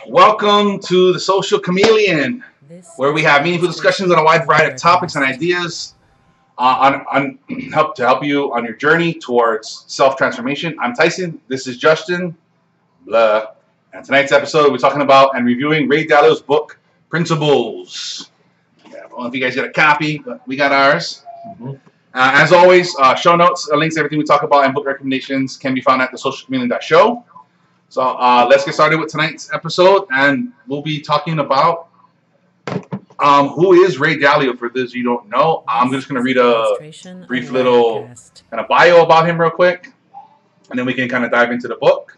Welcome to the Social Chameleon, where we have meaningful discussions on a wide variety of topics and ideas to help you on your journey towards self-transformation. I'm Tyson. This is Justin. Blah. And tonight's episode, we're talking about and reviewing Ray Dalio's book, Principles. I don't know if you guys got a copy, but we got ours. As always, show notes, links to everything we talk about, and book recommendations can be found at thesocialchameleon.show. So let's get started with tonight's episode, and we'll be talking about who is Ray Dalio. For those you don't know, I'm just going to read a brief little kind of bio about him real quick, and then we can kind of dive into the book.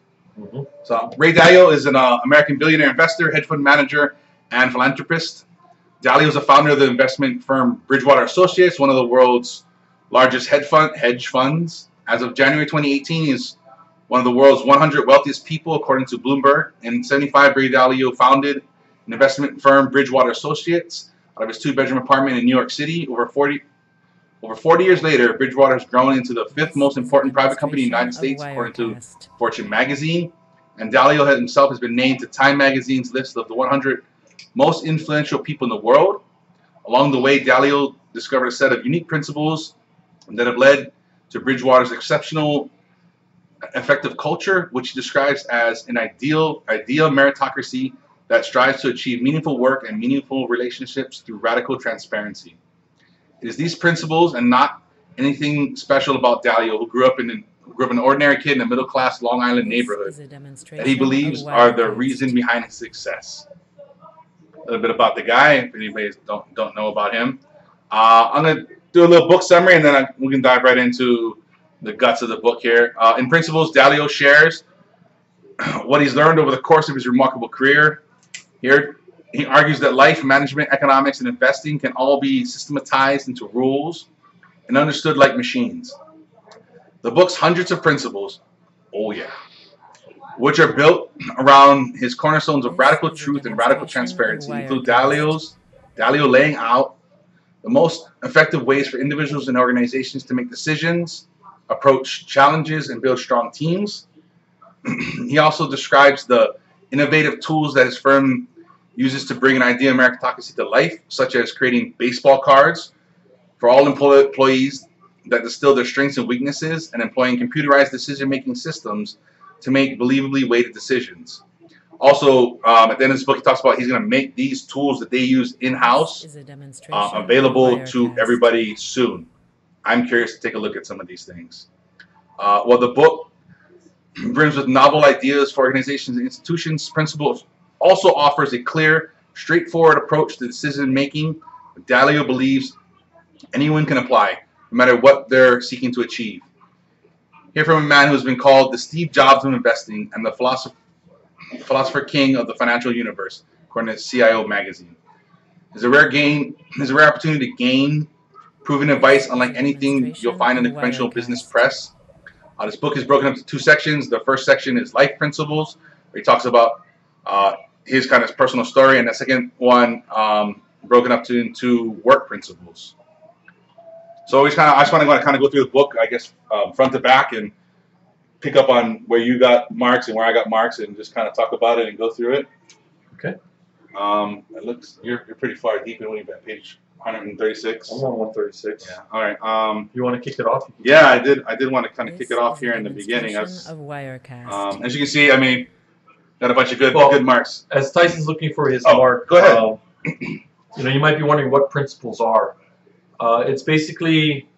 So Ray Dalio is an American billionaire investor, hedge fund manager, and philanthropist. Dalio is a founder of the investment firm Bridgewater Associates, one of the world's largest hedge funds. As of January 2018, he is one of the world's 100 wealthiest people, according to Bloomberg. In 1975, Ray Dalio founded an investment firm, Bridgewater Associates, out of his two-bedroom apartment in New York City. Over 40 years later, Bridgewater has grown into the fifth most important private company in the United States, according to Fortune magazine. And Dalio himself has been named to Time magazine's list of the 100 most influential people in the world. Along the way, Dalio discovered a set of unique principles that have led to Bridgewater's exceptional effective culture, which he describes as an ideal meritocracy that strives to achieve meaningful work and meaningful relationships through radical transparency. It is these principles and not anything special about Dalio, who grew up an ordinary kid in a middle-class Long Island neighborhood, that he believes are the reason behind his success. A little bit about the guy, if anybody don't know about him. I'm going to do a little book summary, and then we can dive right into the guts of the book here. In Principles, Dalio shares what he's learned over the course of his remarkable career. Here, he argues that life, management, economics, and investing can all be systematized into rules and understood like machines. The book's hundreds of principles, which are built around his cornerstones of radical truth and radical transparency, include Dalio laying out the most effective ways for individuals and organizations to make decisions, approach challenges, and build strong teams. He also describes the innovative tools that his firm uses to bring an idea of meritocracy to life, such as creating baseball cards for all employees that distill their strengths and weaknesses, and employing computerized decision-making systems to make believably weighted decisions. Also, at the end of this book, he talks about he's going to make these tools that they use in-house available to everybody soon. I'm curious to take a look at some of these things. Well, the book brings with novel ideas for organizations and institutions. Principles also offers a clear, straightforward approach to decision-making. Dalio believes anyone can apply, no matter what they're seeking to achieve. Hear from a man who has been called the Steve Jobs of investing and the philosopher king of the financial universe, according to CIO magazine. It's a rare opportunity to gain proven advice unlike anything you'll find in the conventional business press. This book is broken up into two sections. The first section is life principles, where he talks about his kind of personal story, and the second one broken up into work principles. So I just want to kind of go through the book, I guess, front to back, and pick up on where you got marks and where I got marks, and just kind of talk about it and go through it. Okay. It looks you're pretty far deep in page 136. I'm on 136. Yeah. All right. You want to kick it off? Yeah, I did want to kind of kick it off here in the beginning. As you can see, I mean, got a bunch of good marks. As Tyson's looking for his mark, go ahead. You might be wondering what principles are. It's basically,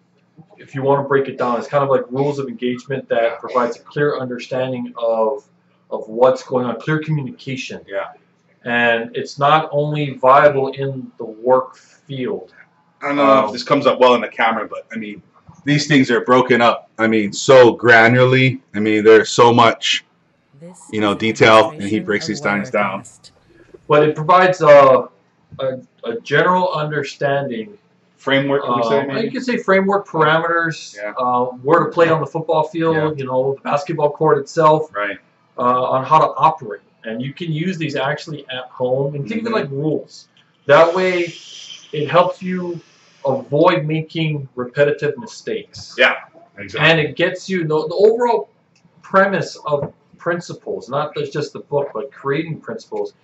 if you want to break it down, it's kind of like rules of engagement that provides a clear understanding of what's going on, clear communication. Yeah. And it's not only viable in the work field. I don't know if this comes up well in the camera, but I mean, these things are broken up. I mean, so granularly. I mean, there's so much, detail, and he breaks these things down. But it provides a general understanding. Framework, can we say? Maybe? You can say framework, parameters, where to play on the football field, the basketball court itself, right? On how to operate. And you can use these actually at home and think of it like rules. That way, it helps you avoid making repetitive mistakes. Yeah, exactly. And it gets you, the overall premise of principles, not just the book, but creating principles,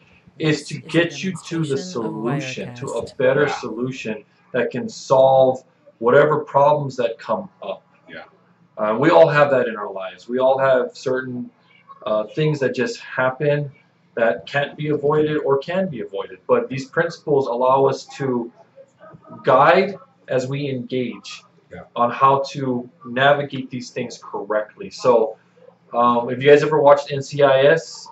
is to get you to the solution, to a better solution that can solve whatever problems that come up. Yeah. We all have that in our lives. We all have certain things that just happen that can't be avoided or can be avoided. But these principles allow us to guide as we engage on how to navigate these things correctly. So if you guys ever watched NCIS,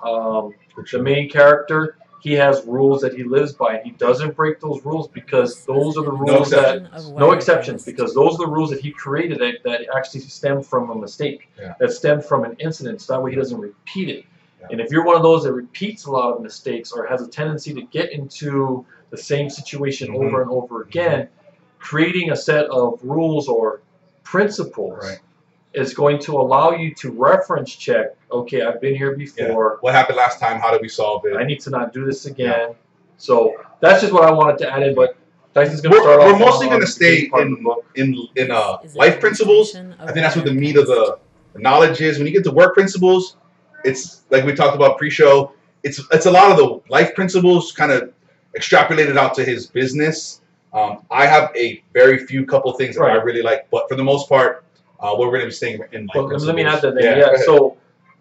the main character, he has rules that he lives by, and he doesn't break those rules because those are the rules no exceptions, because those are the rules that he created that actually stem from a mistake, that stem from an incident, so that way he doesn't repeat it. And if you're one of those that repeats a lot of mistakes or has a tendency to get into the same situation over and over again, creating a set of rules or principles is going to allow you to reference check, okay, I've been here before. Yeah. What happened last time? How did we solve it? I need to not do this again. So that's just what I wanted to add in, but Tyson's going to start off. We're mostly going to stay in life principles. I think that's what the meat of the knowledge is. When you get to work principles, it's like we talked about pre-show. It's a lot of the life principles kind of extrapolated out to his business. I have a very few couple things that I really like, but for the most part, we're going to be staying in life principles. Let me add that then. Yeah. So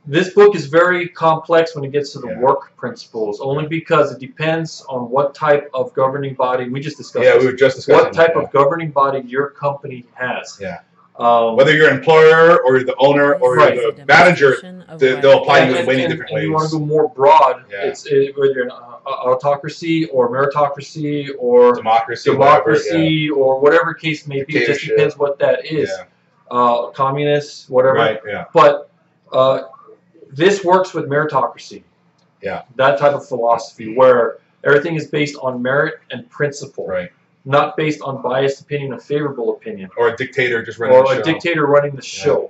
this book is very complex when it gets to the work principles, only because it depends on what type of governing body. We just discussed. Yeah, we were just discussing what type of governing body your company has. Yeah. Whether you're an employer or you're the owner or you're the manager, they'll apply to you in many different ways. You want to go more broad. It's whether you're an autocracy or meritocracy or democracy or whatever case may be. It just depends what that is. Communists, whatever. Right, yeah. But this works with meritocracy. Yeah. That type of philosophy where everything is based on merit and principle. Right. Not based on biased opinion or favorable opinion. Or a dictator just running the show. Or a dictator running the show.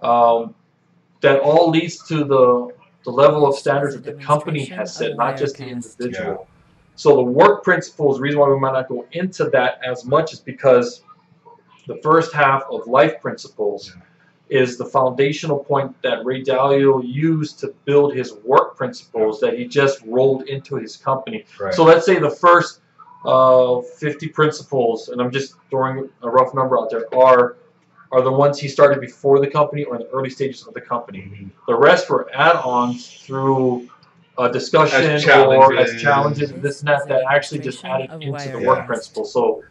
That all leads to the level of standards that the company has set, not just the individual. Yeah. So the work principles, the reason why we might not go into that as much is because the first half of life principles is the foundational point that Ray Dalio used to build his work principles that he just rolled into his company. Right. So let's say the first 50 principles, and I'm just throwing a rough number out there, are the ones he started before the company or in the early stages of the company. The rest were add-ons through discussion as challenges, this and that actually just added into the work principles. So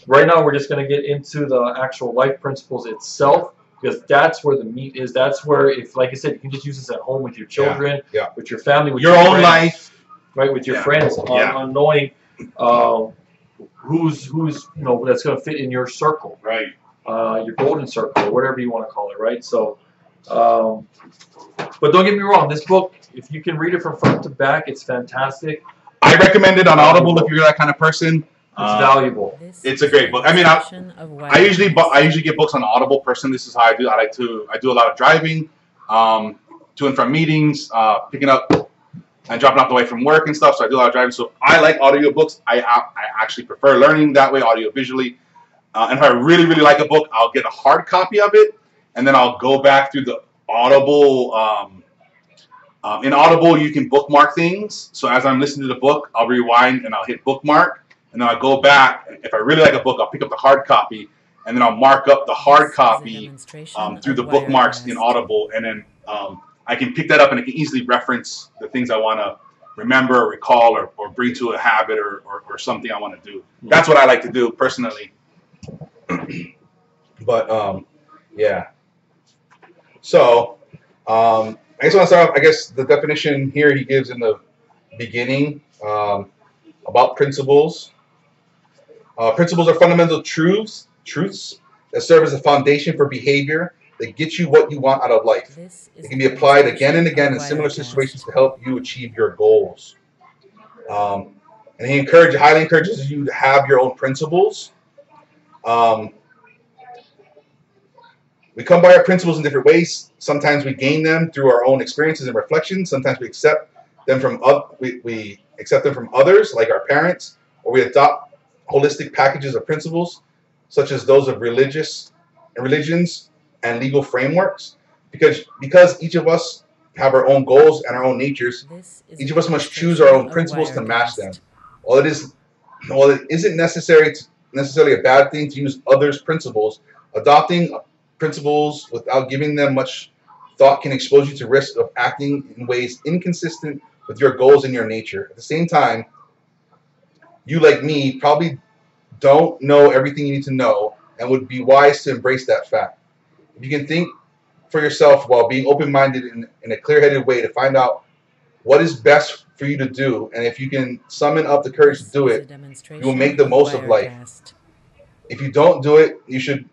right now we're just going to get into the actual life principles itself, because that's where the meat is. That's where, if, like I said, you can just use this at home with your children, with your family, with your own friends, life, right, with your friends, on knowing who's that's going to fit in your circle, right, your golden circle, or whatever you want to call it, right? So, but don't get me wrong, this book, if you can read it from front to back, it's fantastic. I recommend it on Audible if you're that kind of person. It's valuable. It's a great book. I mean, I usually get books on Audible. Personally, this is how I do. I do a lot of driving, to and from meetings, picking up and dropping off the way from work and stuff. So I do a lot of driving. So I like audiobooks. I actually prefer learning that way, audio visually. And if I really, really like a book, I'll get a hard copy of it, and then I'll go back through the Audible. In Audible, you can bookmark things. So as I'm listening to the book, I'll rewind and I'll hit bookmark. And then I'll go back. If I really like a book, I'll pick up the hard copy, and then I'll mark up the hard copy through the bookmarks in Audible. And then I can pick that up, and I can easily reference the things I want to remember or recall or bring to a habit or something I want to do. That's what I like to do personally. But, yeah. So, I just want to start off, I guess, the definition here he gives in the beginning about principles. Principles are fundamental truths that serve as a foundation for behavior that get you what you want out of life. It can be applied again and again in similar situations to help you achieve your goals. And he highly encourages you to have your own principles. We come by our principles in different ways. Sometimes we gain them through our own experiences and reflections. Sometimes we accept them from others, like our parents, or we adopt holistic packages of principles, such as those of religions and legal frameworks, because each of us have our own goals and our own natures, each of us must choose our own principles to match them. While it isn't necessarily a bad thing to use others' principles, adopting principles without giving them much thought can expose you to risk of acting in ways inconsistent with your goals and your nature. At the same time, you, like me, probably don't know everything you need to know and would be wise to embrace that fact. If you can think for yourself while being open-minded in a clear-headed way to find out what is best for you to do, and if you can summon up the courage to do it, you will make the most of life. If you don't do it, you should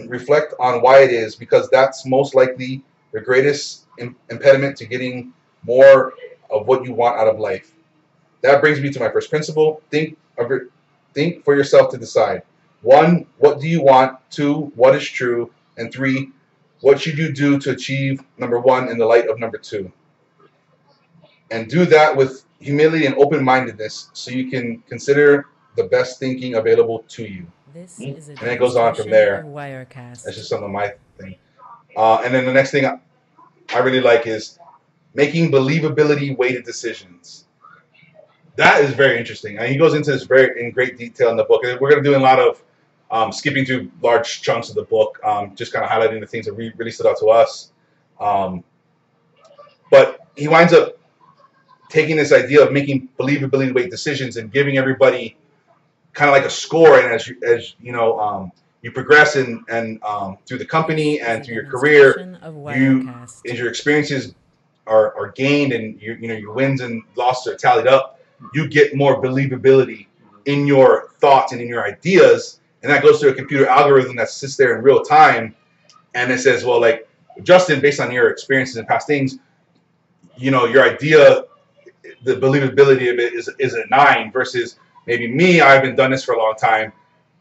reflect on why it is, because that's most likely the greatest impediment to getting more of what you want out of life. That brings me to my first principle. Think for yourself to decide. 1, what do you want? 2, what is true? And 3, what should you do to achieve number 1 in the light of number 2? And do that with humility and open-mindedness so you can consider the best thinking available to you. And it goes on from there. That's just some of my thing. And then the next thing I really like is making believability weighted decisions. That is very interesting. And he goes into this in great detail in the book. And we're going to do a lot of skipping through large chunks of the book, just kind of highlighting the things that really stood out to us. But he winds up taking this idea of making believability weighted decisions and giving everybody kind of like a score. And as you know, you progress and through the company and through your career, as your experiences are gained and your wins and losses are tallied up, you get more believability in your thoughts and in your ideas, and that goes through a computer algorithm that sits there in real time, and it says, well, like, Justin, based on your experiences and past things, your idea, the believability of it is a 9 versus maybe me. I haven't done this for a long time,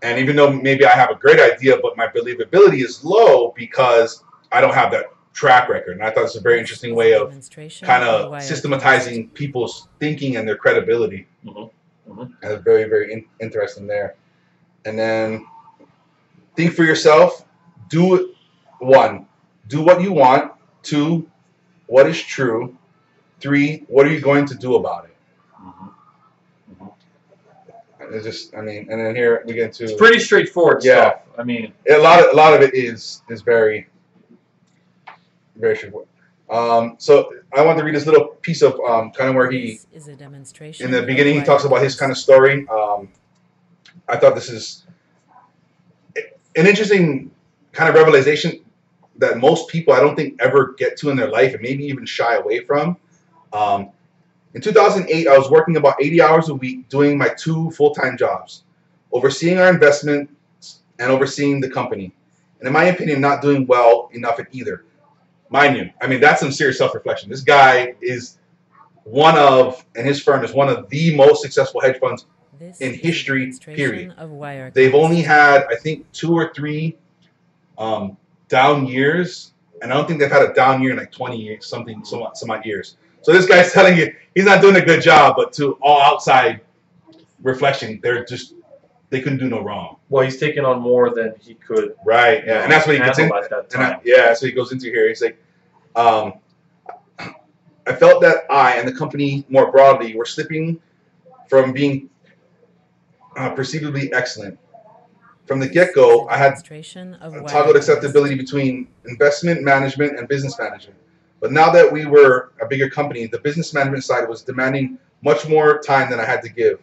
and even though maybe I have a great idea, but my believability is low because I don't have that track record. And I thought it's a very interesting way of kind of systematizing people's thinking and their credibility. And it's very, very interesting there. And then think for yourself. 1, do what you want. 2, what is true. 3, what are you going to do about it? It's just, and then here we get into, it's pretty straightforward stuff. I mean, a lot of it is very, very straightforward. So I want to read this little piece of kind of where he, in the beginning, he talks about his kind of story. I thought this is an interesting kind of revelation that most people, I don't think, ever get to in their life, and maybe even shy away from. In 2008, I was working about 80 hours a week doing my 2 full-time jobs, overseeing our investments and overseeing the company. And in my opinion, not doing well enough at either. Mind you, that's some serious self-reflection. This guy is and his firm is one of the most successful hedge funds in history, period. They've only had, I think, 2 or 3 down years, and I don't think they've had a down year in like 20 years, some odd years. So this guy's telling you he's not doing a good job, but to all outside reflection, they couldn't do no wrong. Well, he's taken on more than he could. Right. Yeah, and that's what he gets into. That's what he goes into here. He's like, I felt that I and the company more broadly were slipping from being perceivably excellent. From the get-go, I had toggled acceptability between investment management and business management. But now that we were a bigger company, the business management side was demanding much more time than I had to give.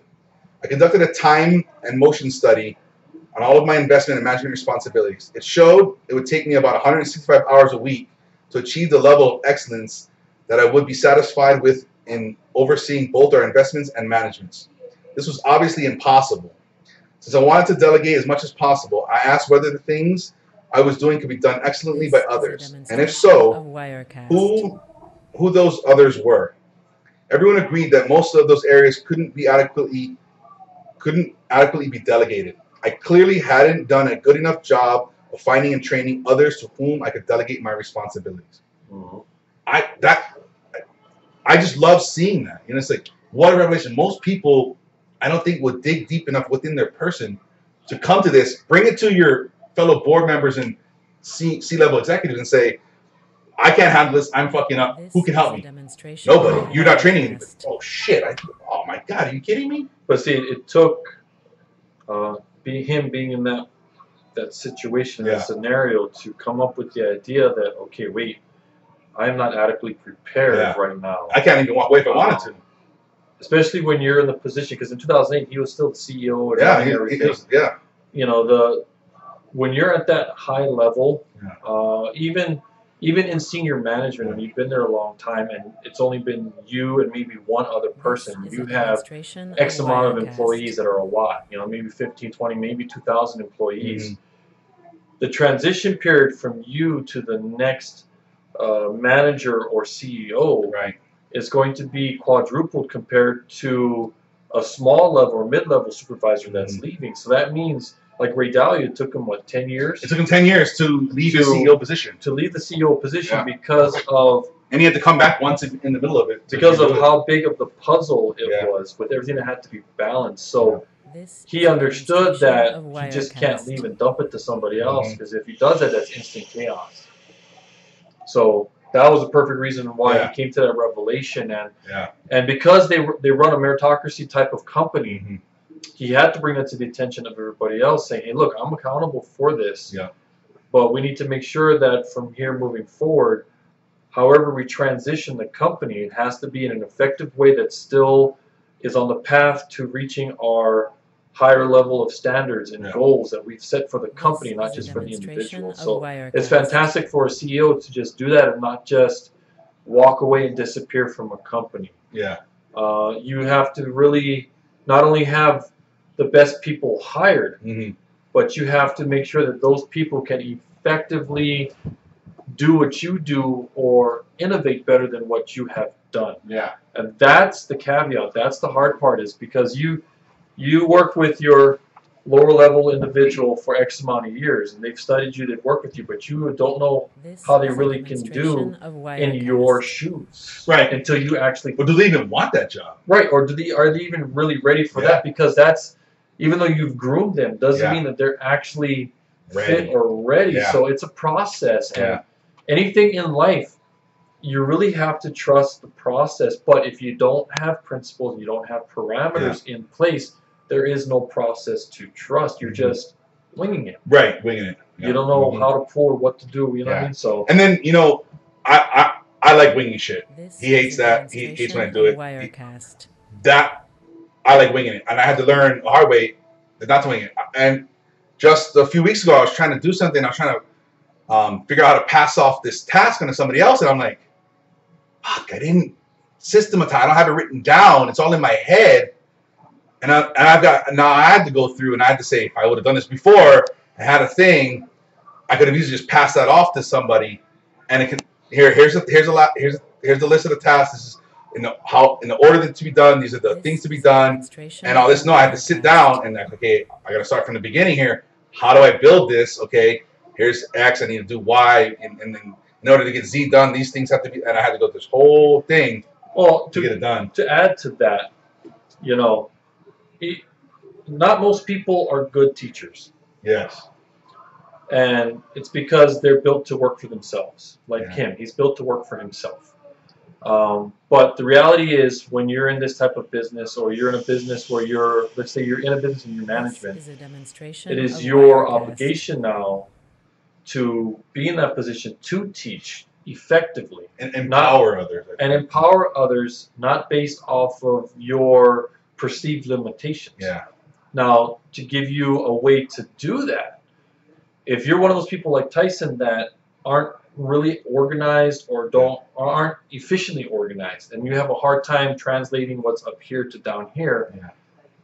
I conducted a time and motion study on all of my investment and management responsibilities. It showed it would take me about 165 hours a week to achieve the level of excellence that I would be satisfied with in overseeing both our investments and managements. This was obviously impossible. Since I wanted to delegate as much as possible, I asked whether the things I was doing could be done excellently by others, and if so, who those others were. Everyone agreed that most of those areas couldn't adequately be delegated. I clearly hadn't done a good enough job of finding and training others to whom I could delegate my responsibilities. I just love seeing that. It's like, what a revelation. Most people, I don't think, would dig deep enough within their person to come to this, bring it to your fellow board members and C-level executives and say, I can't handle this. I'm fucking up. Who can help me? Nobody. You're not training anybody. Oh shit! Oh my god! Are you kidding me? But see, it took him being in that situation, that scenario, to come up with the idea that, okay, wait, I'm not adequately prepared right now. I can't even walk away if I wanted to. Especially when you're in the position, because in 2008 he was still the CEO and everything. He was, you know, when you're at that high level, even in senior management, and you've been there a long time, and it's only been you and maybe one other person, you have X amount of employees that are a lot, you know, maybe 15, 20, maybe 2,000 employees. The transition period from you to the next manager or CEO is going to be quadrupled compared to a small level or mid-level supervisor that's leaving. So that means, like Ray Dalio, it took him, what, 10 years? It took him 10 years to leave the CEO position. To leave the CEO position because of... And he had to come back once in the middle of it. Because of how big of the puzzle it was, with everything that had to be balanced. So he understood that he just can't leave and dump it to somebody else, because if he does that, that's instant chaos. So that was the perfect reason why he came to that revelation. And because they run a meritocracy type of company, he had to bring that to the attention of everybody else, saying, hey, look, I'm accountable for this, but we need to make sure that from here moving forward, however we transition the company, it has to be in an effective way that still is on the path to reaching our higher level of standards and goals that we've set for the company, not just for the individual. So it's fantastic for a CEO to just do that and not just walk away and disappear from a company. You have to really not only have the best people hired, but you have to make sure that those people can effectively do what you do or innovate better than what you have done. And that's the caveat. That's the hard part, is because you work with your lower level individual for X amount of years, and they've studied you, they've worked with you, but you don't know how they really can do in your shoes. Until you actually... Or do they even want that job? Or are they even really ready for that? Because that's... Even though you've groomed them, doesn't mean that they're actually fit or ready. So it's a process. And anything in life, you really have to trust the process. But if you don't have principles, you don't have parameters in place, there is no process to trust. You're just winging it. Winging it. You don't know how to pull or what to do. You know what I mean? So. And then, you know, I like winging shit. He hates that. He hates when I do it. I like winging it, and I had to learn the hard way not to wing it. And just a few weeks ago, I was trying to do something. I was trying to figure out how to pass off this task onto somebody else, and I'm like, fuck, I didn't systematize. I don't have it written down. It's all in my head. And I had to go through, and I had to say, if I would have done this before, I had a thing, I could have easily just passed that off to somebody, and it could here's the list of the tasks. This is in the order that to be done. These are the things to be done, and all this. No, I had to sit down and like, okay, I got to start from the beginning here. How do I build this? Okay, here's X. I need to do Y, and then in order to get Z done, these things have to be. And I had to go through this whole thing to get it done. To add to that, you know. Not most people are good teachers. And it's because they're built to work for themselves. Like him, he's built to work for himself. But the reality is, when you're in this type of business, or you're in a business where let's say you're in a business and you're management, it is your obligation now to be in that position to teach effectively. And empower others. And empower others, not based off of your perceived limitations. Now, to give you a way to do that, if you're one of those people like Tyson that aren't really organized or aren't efficiently organized, and you have a hard time translating what's up here to down here,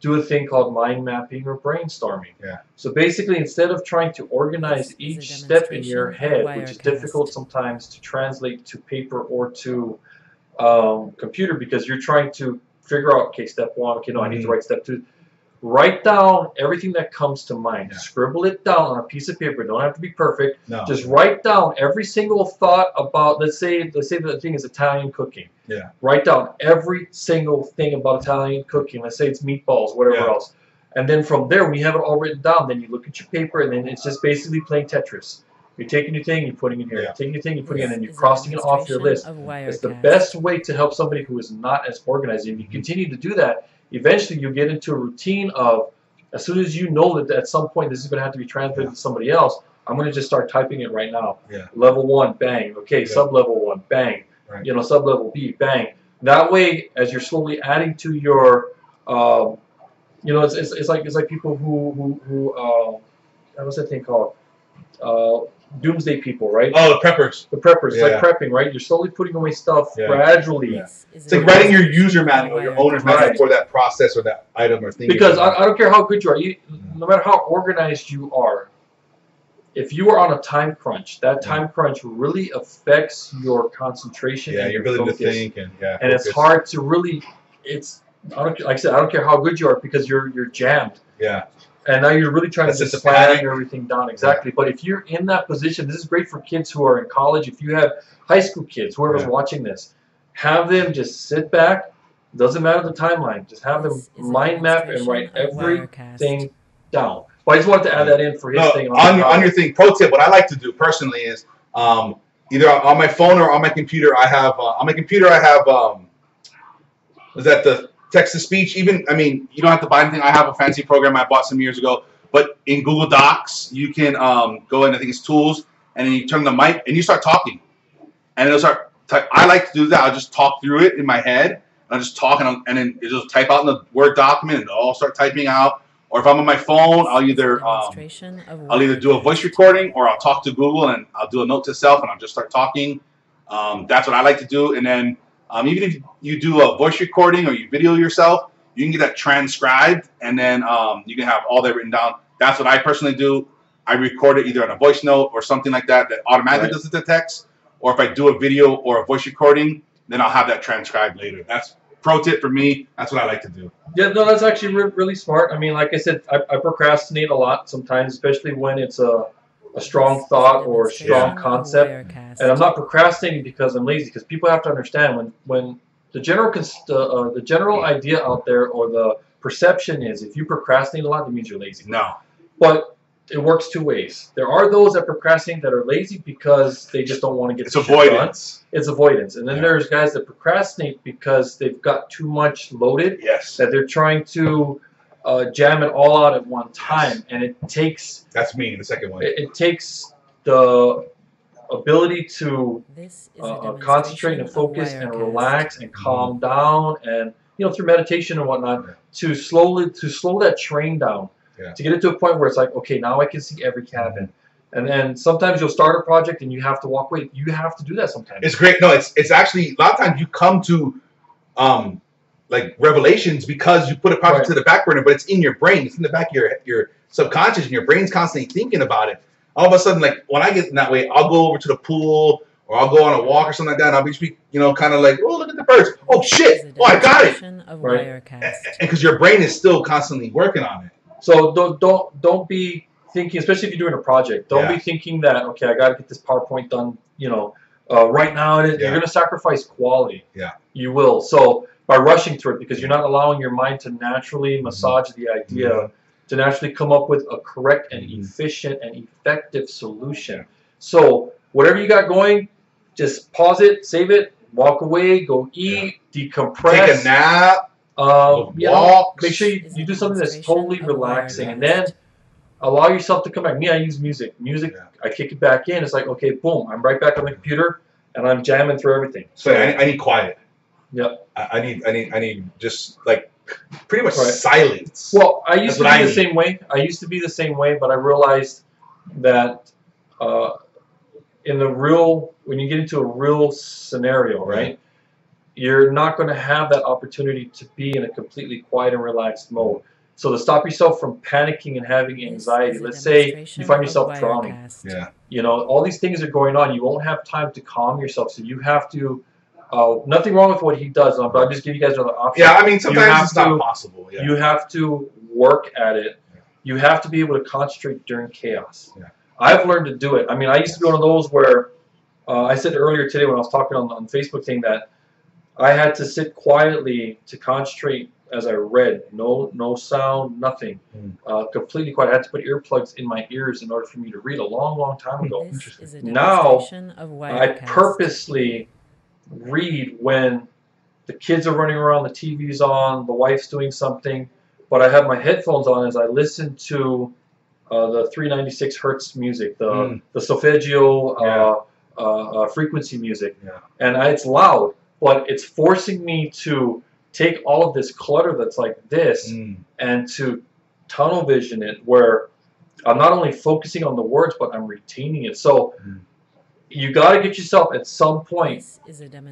do a thing called mind mapping or brainstorming. So basically, instead of trying to organize each step in your head, which is difficult sometimes to translate to paper or to computer, because you're trying to figure out, okay, step one, okay, no, I need to write step two. Write down everything that comes to mind. Scribble it down on a piece of paper. Don't have to be perfect. Just write down every single thought about, let's say the thing is Italian cooking. Write down every single thing about Italian cooking. Let's say it's meatballs, whatever else. And then from there, when you have it all written down, then you look at your paper, and then it's just basically playing Tetris. You're taking your thing, you're putting it here. Yeah. You're taking your thing, you're putting it in, and you're crossing it off your list. It's the best way to help somebody who is not as organized. If you continue to do that, eventually you get into a routine of, as soon as you know that at some point this is going to have to be transmitted to somebody else, I'm going to just start typing it right now. Yeah. Level 1, bang. Okay, sub-level 1, bang. Right. You know, sub-level B, bang. That way, as you're slowly adding to your, you know, it's like people who what's that thing called? Doomsday people, right? Oh, the preppers. The preppers. It's like prepping, right? You're slowly putting away stuff gradually. Yeah. It's like writing your user manual, your owner's manual for that process or that item or thing. Because I don't care how good you are, no matter how organized you are, if you are on a time crunch, that time crunch really affects your concentration and your ability to think and it's hard to really. Like I said, I don't care how good you are because you're jammed. Yeah. And now you're really trying to just plan everything down. Exactly. But if you're in that position, this is great for kids who are in college. If you have high school kids, whoever's watching this, have them just sit back. Doesn't matter the timeline. Just have them mind map and write everything down. Well, I just wanted to add that in for his thing. On your thing, pro tip, what I like to do personally is either on my phone or on my computer, I have is that the text-to-speech, even, I mean, you don't have to buy anything. I have a fancy program I bought some years ago. But in Google Docs, you can go in, I think it's Tools, and then you turn the mic, and you start talking. And it'll start, I like to do that. I'll just talk through it in my head. I'll just talk, and then it'll just type out in the Word document, and I'll start typing out. Or if I'm on my phone, I'll either do a voice recording, or I'll talk to Google, and I'll do a note to self, and I'll just start talking. That's what I like to do. And then even if you do a voice recording or you video yourself, you can get that transcribed, and then you can have all that written down. That's what I personally do. I record it either on a voice note or something like that automatically does the text. Or if I do a video or a voice recording, then I'll have that transcribed later. That's pro tip for me. That's what I like to do. Yeah, no, that's actually really smart. I mean, like I said, I procrastinate a lot sometimes, especially when it's a strong thought or a strong concept. And I'm not procrastinating because I'm lazy, because people have to understand when the general idea out there or the perception is if you procrastinate a lot, that means you're lazy. No. But it works two ways. There are those that procrastinate that are lazy because they just don't want to get It's avoidance. Done. It's avoidance. And then there's guys that procrastinate because they've got too much loaded. Yes. That they're trying to jam it all out at one time, and it takes. That's me, the second one. It takes the ability to concentrate and focus and relax and calm down, and through meditation and whatnot, to slow that train down, to get it to a point where it's like, okay, now I can see every cabin. And then sometimes you'll start a project and you have to walk away. You have to do that sometimes. It's great. No, it's actually a lot of times you come to like revelations because you put a project to the back burner, but it's in your brain. It's in the back of your subconscious, and your brain's constantly thinking about it. All of a sudden, like when I get in that way, I'll go over to the pool or I'll go on a walk or something like that, and I'll be, kind of like, oh, look at the birds. Oh shit! Oh, I got it. Right. And because your brain is still constantly working on it. So don't be thinking, especially if you're doing a project, don't be thinking that, okay, I got to get this PowerPoint done, right now. You're going to sacrifice quality. Yeah. You will. So by rushing through it, because you're not allowing your mind to naturally massage the idea, to naturally come up with a correct and efficient and effective solution. So whatever you got going, just pause it, save it, walk away, go eat, decompress. Take a nap. Make sure you do something that's totally relaxing, and then allow yourself to come back. Me, I use music. I kick it back in. It's like, okay, boom, I'm right back on the computer, and I'm jamming through everything. So I need quiet. Yep. I need just like pretty much silence. Well, I used to be the same way. I used to be the same way, but I realized that when you get into a real scenario, right? You're not going to have that opportunity to be in a completely quiet and relaxed mode. So to stop yourself from panicking and having anxiety, let's say you find yourself drowning. All these things are going on. You won't have time to calm yourself. So you have to, nothing wrong with what he does, but I'm just giving you guys another option. Yeah, I mean, sometimes it's not possible. Yeah. You have to work at it. You have to be able to concentrate during chaos. Yeah. I've learned to do it. I mean, I used to be one of those where, I said earlier today when I was talking on the Facebook thing that I had to sit quietly to concentrate as I read. No sound, nothing. Completely quiet. I had to put earplugs in my ears in order for me to read a long time ago. Now, I purposely read when the kids are running around, the TV's on, the wife's doing something, but I have my headphones on as I listen to the 396 hertz music, the solfeggio frequency music, and it's loud, but it's forcing me to take all of this clutter that's like this and to tunnel vision it, where I'm not only focusing on the words, but I'm retaining it. So you got to get yourself at some point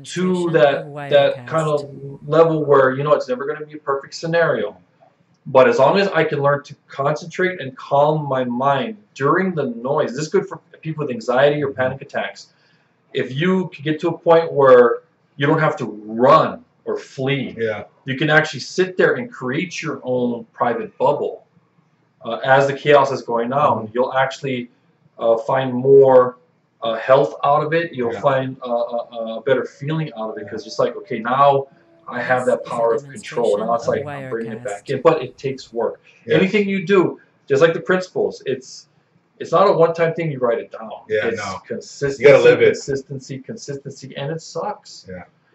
to that kind of level where, you know, it's never going to be a perfect scenario. But as long as I can learn to concentrate and calm my mind during the noise, this is good for people with anxiety or panic attacks. If you can get to a point where you don't have to run or flee, you can actually sit there and create your own private bubble. As the chaos is going on, you'll actually find more health out of it. You'll find a better feeling out of it, because it's like, okay, now I have that power of control. Now it's like I'm bringing it back in, but it takes work. Anything you do, just like the principles, it's not a one-time thing. You write it down. It's consistency, you gotta live it. Consistency, and it sucks.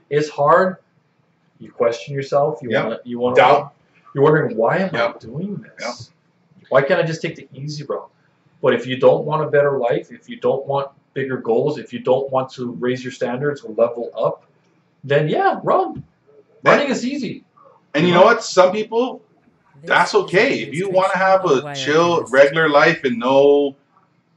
It's hard. You question yourself. You want doubt. You're wondering, why am I doing this? Why can't I just take the easy route? But if you don't want a better life, if you don't want bigger goals, if you don't want to raise your standards or level up, then run. Running is easy. And you know what? Some people, that's okay. If you want to have a chill, regular life and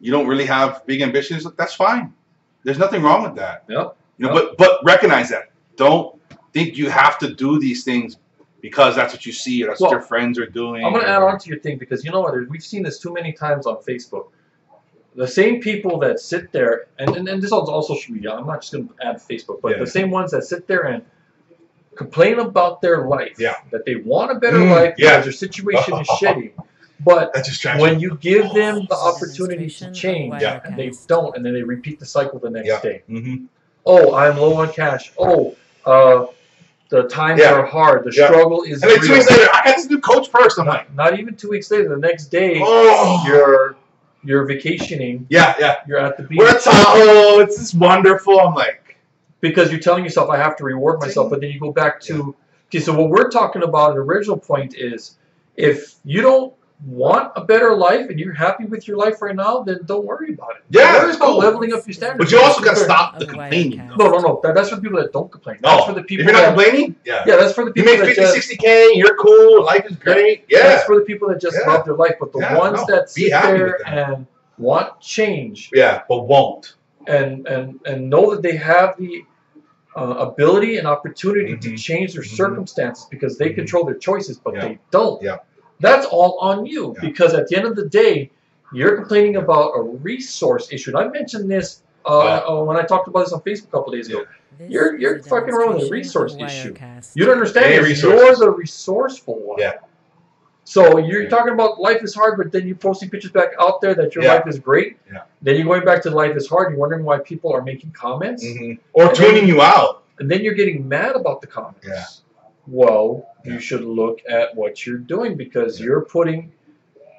you don't really have big ambitions, that's fine. There's nothing wrong with that. You know, but recognize that. Don't think you have to do these things because that's what you see or that's what your friends are doing. I'm going to add on to your thing, because you know what? We've seen this too many times on Facebook. The same people that sit there, and this is all social media. I'm not just going to add Facebook, but the same ones that sit there and complain about their life, that they want a better life because their situation is shitty. But when you give them the opportunity to change, and they don't, and then they repeat the cycle the next day. Oh, I'm low on cash. Oh, the times are hard. The struggle is real. And then 2 weeks later, I got this new coach person. Not even 2 weeks later. The next day, you're vacationing. You're at the beach. We're at Tahoe. It's just wonderful. I'm like, because you're telling yourself, I have to reward myself, but then you go back to, okay, so what we're talking about, the original point is, if you don't want a better life and you're happy with your life right now, then don't worry about it. It's about leveling up your standards. But you also got to stop the complaining. No. That's for the people that don't complain. That's for the people if you're not complaining, that's for the people you make 50, 60K, you're cool, life is great. That's for the people that just love their life. But the ones that sit there and want change, but won't, and know that they have the ability and opportunity to change their circumstances, because they control their choices, but they don't. That's all on you, because at the end of the day, you're complaining about a resource issue. And I mentioned this when I talked about this on Facebook a couple days ago. You're fucking around with a resource issue. You don't understand it. You're the resourceful one. So you're talking about life is hard, but then you're posting pictures back out there that your life is great. Then you're going back to life is hard. You're wondering why people are making comments. Or tuning you out. And then you're getting mad about the comments. Well, you should look at what you're doing, because you're putting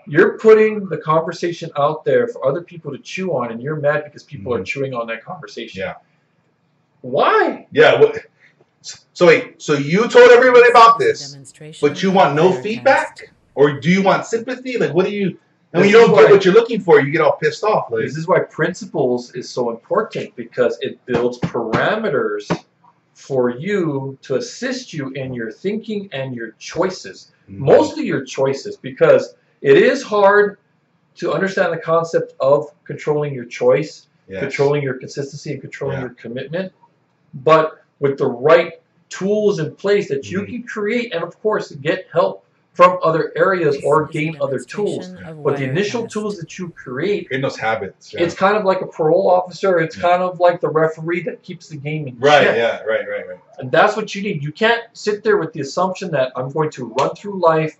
the conversation out there for other people to chew on, and you're mad because people are chewing on that conversation. Why? So wait, so you told everybody about this, but you want no feedback? Or do you want sympathy? Like, what do you... And when you don't get what you're looking for, you get all pissed off. Like, this is why principles is so important, because it builds parameters for you to assist you in your thinking and your choices. Mostly your choices, because it is hard to understand the concept of controlling your choice, controlling your consistency, and controlling your commitment. But with the right tools in place that you can create, and of course get help from other areas or gain other tools. But the initial tools that you create, in those habits, it's kind of like a parole officer. It's kind of like the referee that keeps the game in check. Right. And that's what you need. You can't sit there with the assumption that I'm going to run through life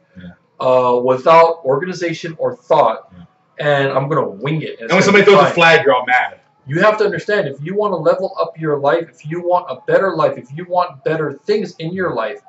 without organization or thought, and I'm going to wing it. And when somebody throws a flag, you're all mad. You have to understand, if you want to level up your life, if you want a better life, if you want better things in your life,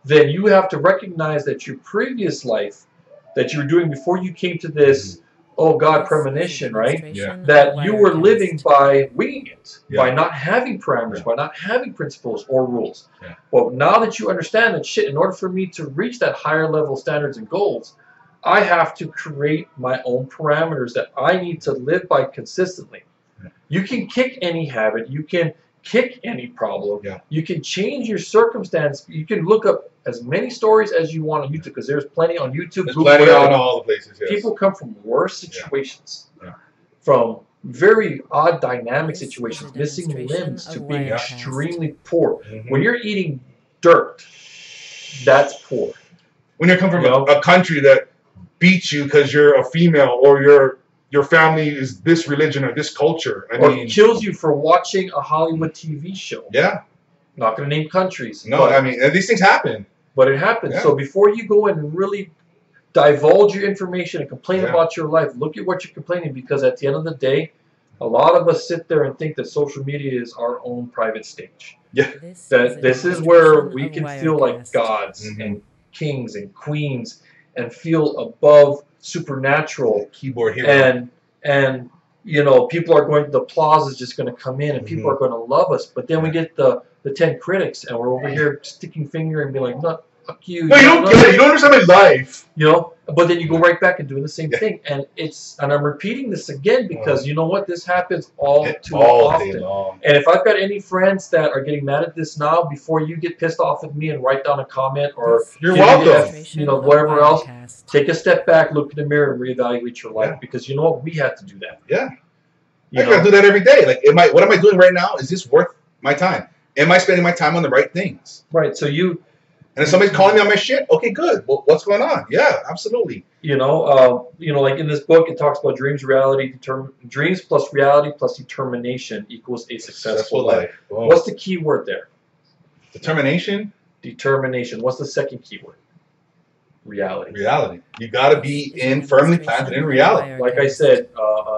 then you have to recognize that your previous life that you were doing before you came to this, oh God, premonition, right? Yeah. That you were living by winging it, by not having parameters, by not having principles or rules. Yeah. But now that you understand that shit, in order for me to reach that higher level standards and goals, I have to create my own parameters that I need to live by consistently. Yeah. You can kick any habit. You can kick any problem. Yeah. You can change your circumstance. You can look up as many stories as you want on YouTube, because there's plenty on YouTube. There's plenty on all the places. Yes. People come from worse situations, Yeah. from very odd dynamic situations, missing limbs, to being extremely poor. When you're eating dirt, that's poor. When you come from a country that beats you because you're a female, or your family is this religion or this culture, or kills you for watching a Hollywood TV show. Yeah. Not going to name countries. No, I mean, these things happen. But it happens. Yeah. So before you go and really divulge your information and complain about your life, look at what you're complaining, because at the end of the day, a lot of us sit there and think that social media is our own private stage. Yeah. That this is where we can feel like gods and kings and queens and feel above supernatural. Keyboard hero. And you know, people are going, the applause is just going to come in, and people are going to love us. But then we get the 10 critics, and we're over here sticking finger and be like, no, fuck you. No, you don't get it. You don't understand my life. You know, but then you go right back and doing the same thing. And I'm repeating this again because you know what? This happens all too often. Day long. And if I've got any friends that are getting mad at this now, before you get pissed off at me and write down a comment or you're welcome, you know, whatever else, take a step back, look in the mirror, and reevaluate your life, because you know what? We have to do that. Yeah. I gotta do that every day. Like, what am I doing right now? Is this worth my time? Am I spending my time on the right things? Right. So and if somebody's calling me on my shit, okay, good. Well, what's going on? Yeah, absolutely. You know, like in this book, it talks about dreams plus reality plus determination equals a successful life. Whoa. What's the key word there? Determination. Determination. What's the second key word? Reality. Reality. You got to be firmly planted in reality. Like I said,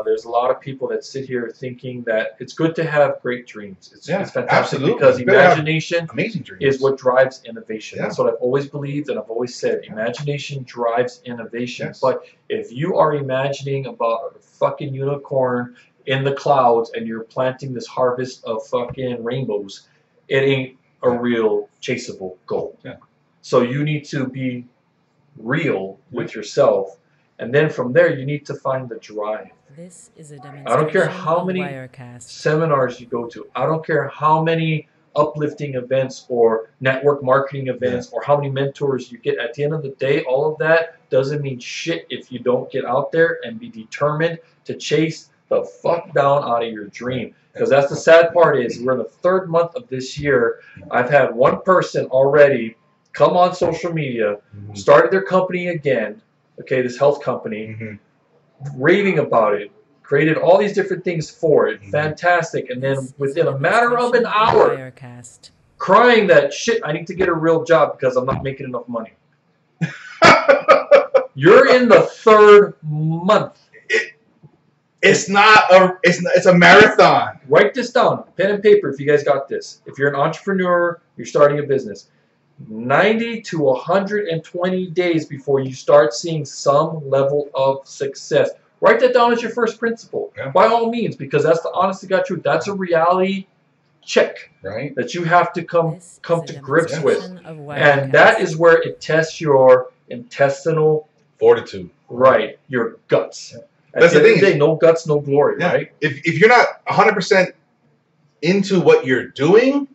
there's a lot of people that sit here thinking that it's good to have great dreams. It's fantastic, absolutely, because imagination amazing dreams is what drives innovation. Yeah. That's what I've always believed, and I've always said. Imagination drives innovation. Yes. But if you are imagining about a fucking unicorn in the clouds and you're planting this harvest of fucking rainbows, it ain't a real chaseable goal. Yeah. So you need to be real with yourself, and then from there you need to find the drive. This is a I don't care how many seminars you go to. I don't care how many uplifting events or network marketing events or how many mentors you get. At the end of the day, all of that doesn't mean shit if you don't get out there and be determined to chase the fuck down out of your dream. Because that's the sad part, is we're in the 3rd month of this year. I've had one person already come on social media, started their company again, okay, this health company, raving about it, created all these different things for it, fantastic, and then within a matter of an hour, crying that, shit, I need to get a real job because I'm not making enough money. You're in the 3rd month. It's a marathon. Write this down, pen and paper, if you guys got this. If you're an entrepreneur, you're starting a business. 90 to 120 days before you start seeing some level of success. Write that down as your first principle. Yeah. By all means, because that's the honest to God truth. That's a reality check that you have to come to grips with. And that is where it tests your intestinal fortitude. Right. Your guts. Yeah. At the end of the day, no guts, no glory, right? If you're not 100% into what you're doing,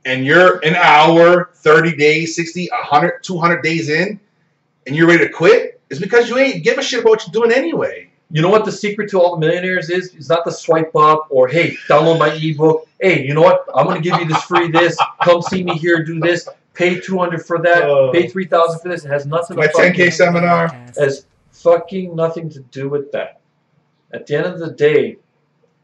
and you're an hour, 30 days, 60, 100, 200 days in, and you're ready to quit, it's because you ain't give a shit about what you're doing anyway. You know what the secret to all the millionaires is? It's not the swipe up or, hey, download my ebook. Hey, you know what? I'm going to give you this free this. Come see me here, do this. Pay $200 for that. Pay $3,000 for this. It has nothing to my 10K seminar. Has fucking nothing to do with that. At the end of the day,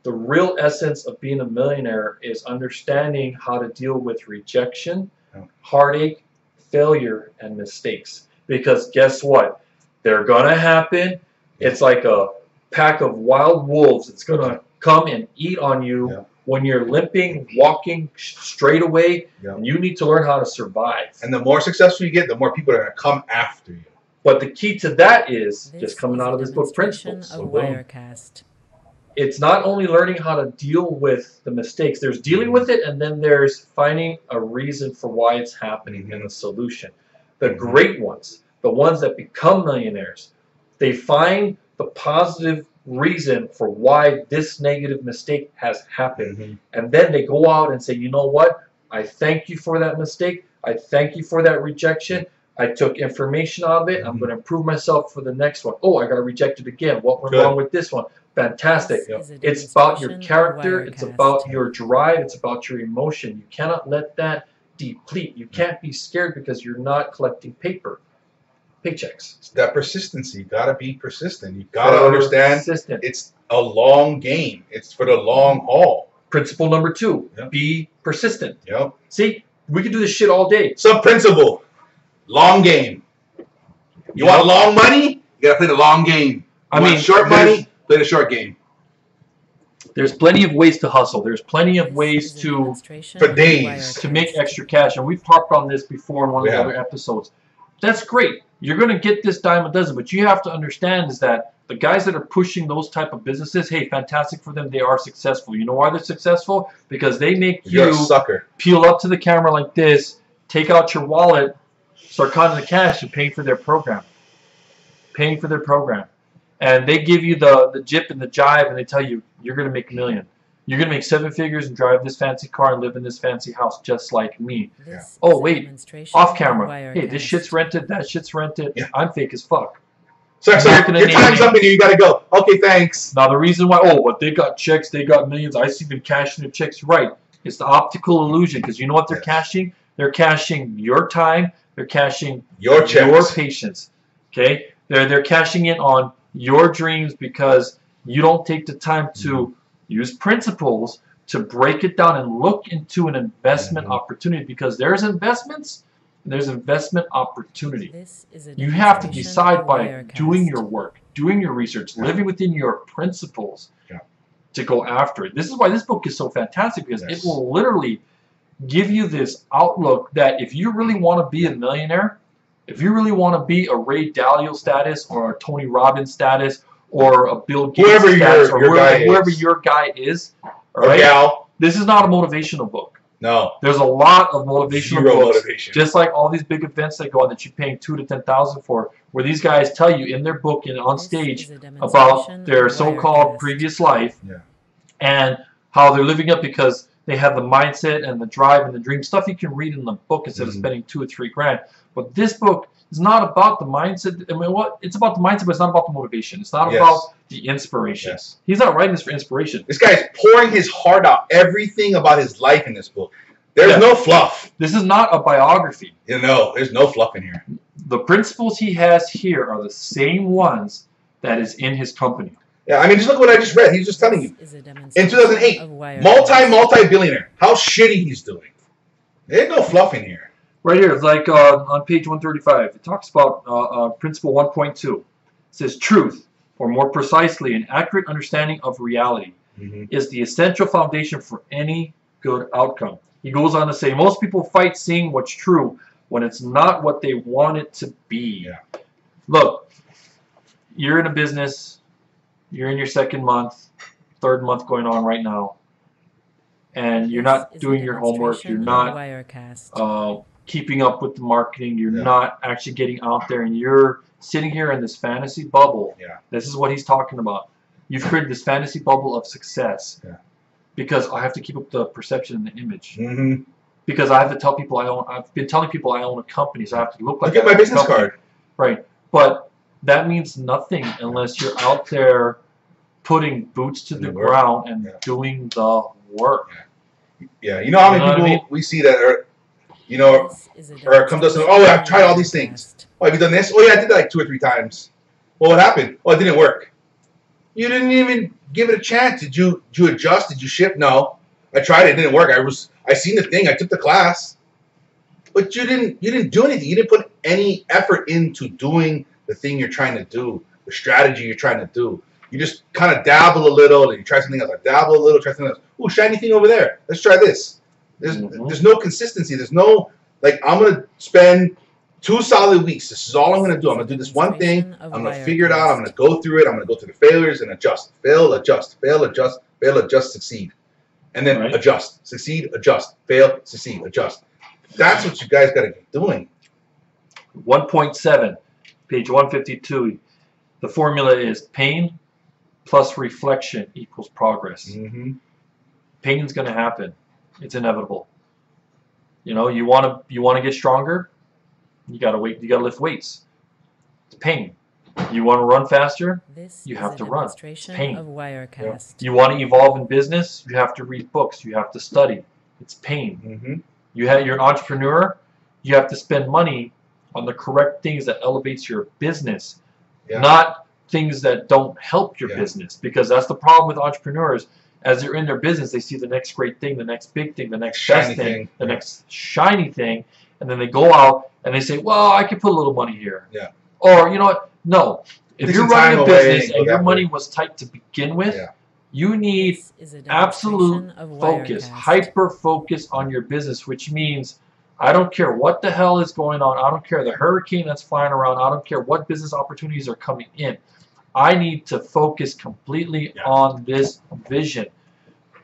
the real essence of being a millionaire is understanding how to deal with rejection, heartache, failure, and mistakes. Because guess what? They're going to happen. It's like a pack of wild wolves. It's going to come and eat on you when you're limping, walking straight away, and you need to learn how to survive. And the more successful you get, the more people are going to come after you. But the key to that is just coming out of this book, Principles. It's not only learning how to deal with the mistakes. There's dealing with it, and then there's finding a reason for why it's happening and a solution. The great ones, the ones that become millionaires, they find the positive reason for why this negative mistake has happened. And then they go out and say, you know what? I thank you for that mistake. I thank you for that rejection. I took information out of it. I'm going to improve myself for the next one. Oh, I got rejected again. What went wrong with this one? Fantastic. It's about your character. It's about your drive. It's about your emotion. You cannot let that deplete. You can't be scared because you're not collecting paychecks. It's that persistency. You got to be persistent. You got to understand it's a long game. It's for the long haul. Principle number 2, be persistent. See, we can do this shit all day. Sub-principle, long game. You want long money? You got to play the long game. I mean, short money? Play the short game. There's plenty of ways to hustle. There's plenty of ways to, for days, to make extra cash. And we've talked on this before in one of the other episodes. That's great. You're going to get this dime a dozen. But you have to understand is that the guys that are pushing those type of businesses, hey, fantastic for them. They are successful. You know why they're successful? Because they make you peel up to the camera like this, take out your wallet, start counting the cash and paying for their program. Paying for their program. And they give you the jip and the jive, and they tell you, you're going to make $1 million. You're going to make 7 figures and drive this fancy car and live in this fancy house just like me. Oh, wait, off camera. Hey, this shit's rented, that shit's rented. I'm fake as fuck. So your time's up and you got to go. Okay, thanks. Now, the reason why, oh, but they got checks, they got millions. I see them cashing their checks. Right. It's the optical illusion, because you know what they're cashing? They're cashing your time. They're cashing your patience. Okay? They're cashing in on your dreams because you don't take the time to use principles to break it down and look into an investment opportunity, because there's investments and there's investment opportunity. You have to decide by doing your work, doing your research, living within your principles to go after it. This is why this book is so fantastic, because it will literally give you this outlook that if you really want to be a millionaire, if you really want to be a Ray Dalio status or a Tony Robbins status or a Bill Gates status or whoever your guy is, all right? This is not a motivational book. No. There's a lot of motivational books, just like all these big events that go on that you're paying $2,000 to $10,000 for, where these guys tell you in their book and on stage about their so-called previous life and how they're living up because they have the mindset and the drive and the dream. Stuff you can read in the book instead of spending $2,000 or $3,000. But this book is not about the mindset. I mean, it's about the mindset, but it's not about the motivation. It's not about the inspiration. He's not writing this for inspiration. This guy's pouring his heart out, everything about his life in this book. There's no fluff. This is not a biography. You know, there's no fluff in here. The principles he has here are the same ones that is in his company. Yeah, I mean, just look at what I just read. He's just telling you. In 2008, multi-billionaire. How shitty he's doing. There's no fluff in here. Right here, it's like on page 135. It talks about principle 1.2. It says, truth, or more precisely, an accurate understanding of reality, is the essential foundation for any good outcome. He goes on to say, most people fight seeing what's true when it's not what they want it to be. Look, you're in a business, you're in your 2nd month, 3rd month going on right now, and you're not doing your homework, you're not keeping up with the marketing, you're not actually getting out there, and you're sitting here in this fantasy bubble. This is what he's talking about. You've created this fantasy bubble of success because I have to keep up the perception and the image. Because I have to tell people I've been telling people I own a company, so I have to look like I get my business card. Right. But that means nothing unless you're out there putting boots to the ground and doing the work. Yeah, you know how many people we see that are, you know, or come to us and, oh, I've tried all these things. Oh, have you done this? Oh, yeah, I did that like 2 or 3 times. Well, what happened? Oh, it didn't work. You didn't even give it a chance. Did you adjust? Did you shift? No. I tried it. It didn't work. I seen the thing. I took the class. But you didn't do anything. You didn't put any effort into doing the thing you're trying to do, the strategy you're trying to do. You just kind of dabble a little, and you try something else. I dabble a little, try something else. Ooh, shiny thing over there. Let's try this. There's no consistency. There's no, like, I'm going to spend 2 solid weeks. This is all I'm going to do. I'm going to do this one thing. I'm going to figure it out. I'm going to go through it. I'm going to go through the failures and adjust. Fail, adjust. Fail, adjust. Fail, adjust, succeed. And then adjust. Succeed, adjust. Fail, succeed, adjust. That's what you guys got to keep doing. 1.7, page 152. The formula is pain plus reflection equals progress. Pain's going to happen. It's inevitable. You know, you want to get stronger. You got to wait. You got to lift weights. It's pain. You want to run faster. You have to run. It's pain. You want to evolve in business. You have to read books. You have to study. It's pain. You're an entrepreneur. You have to spend money on the correct things that elevates your business, not things that don't help your business. Because that's the problem with entrepreneurs. As they're in their business, they see the next great thing, the next big thing, the next best thing, the next shiny thing, and then they go out and they say, well, I could put a little money here. Or, you know what? No. If you're running a business and your money was tight to begin with, you need absolute focus, hyper-focus on your business, which means I don't care what the hell is going on. I don't care the hurricane that's flying around. I don't care what business opportunities are coming in. I need to focus completely on this vision.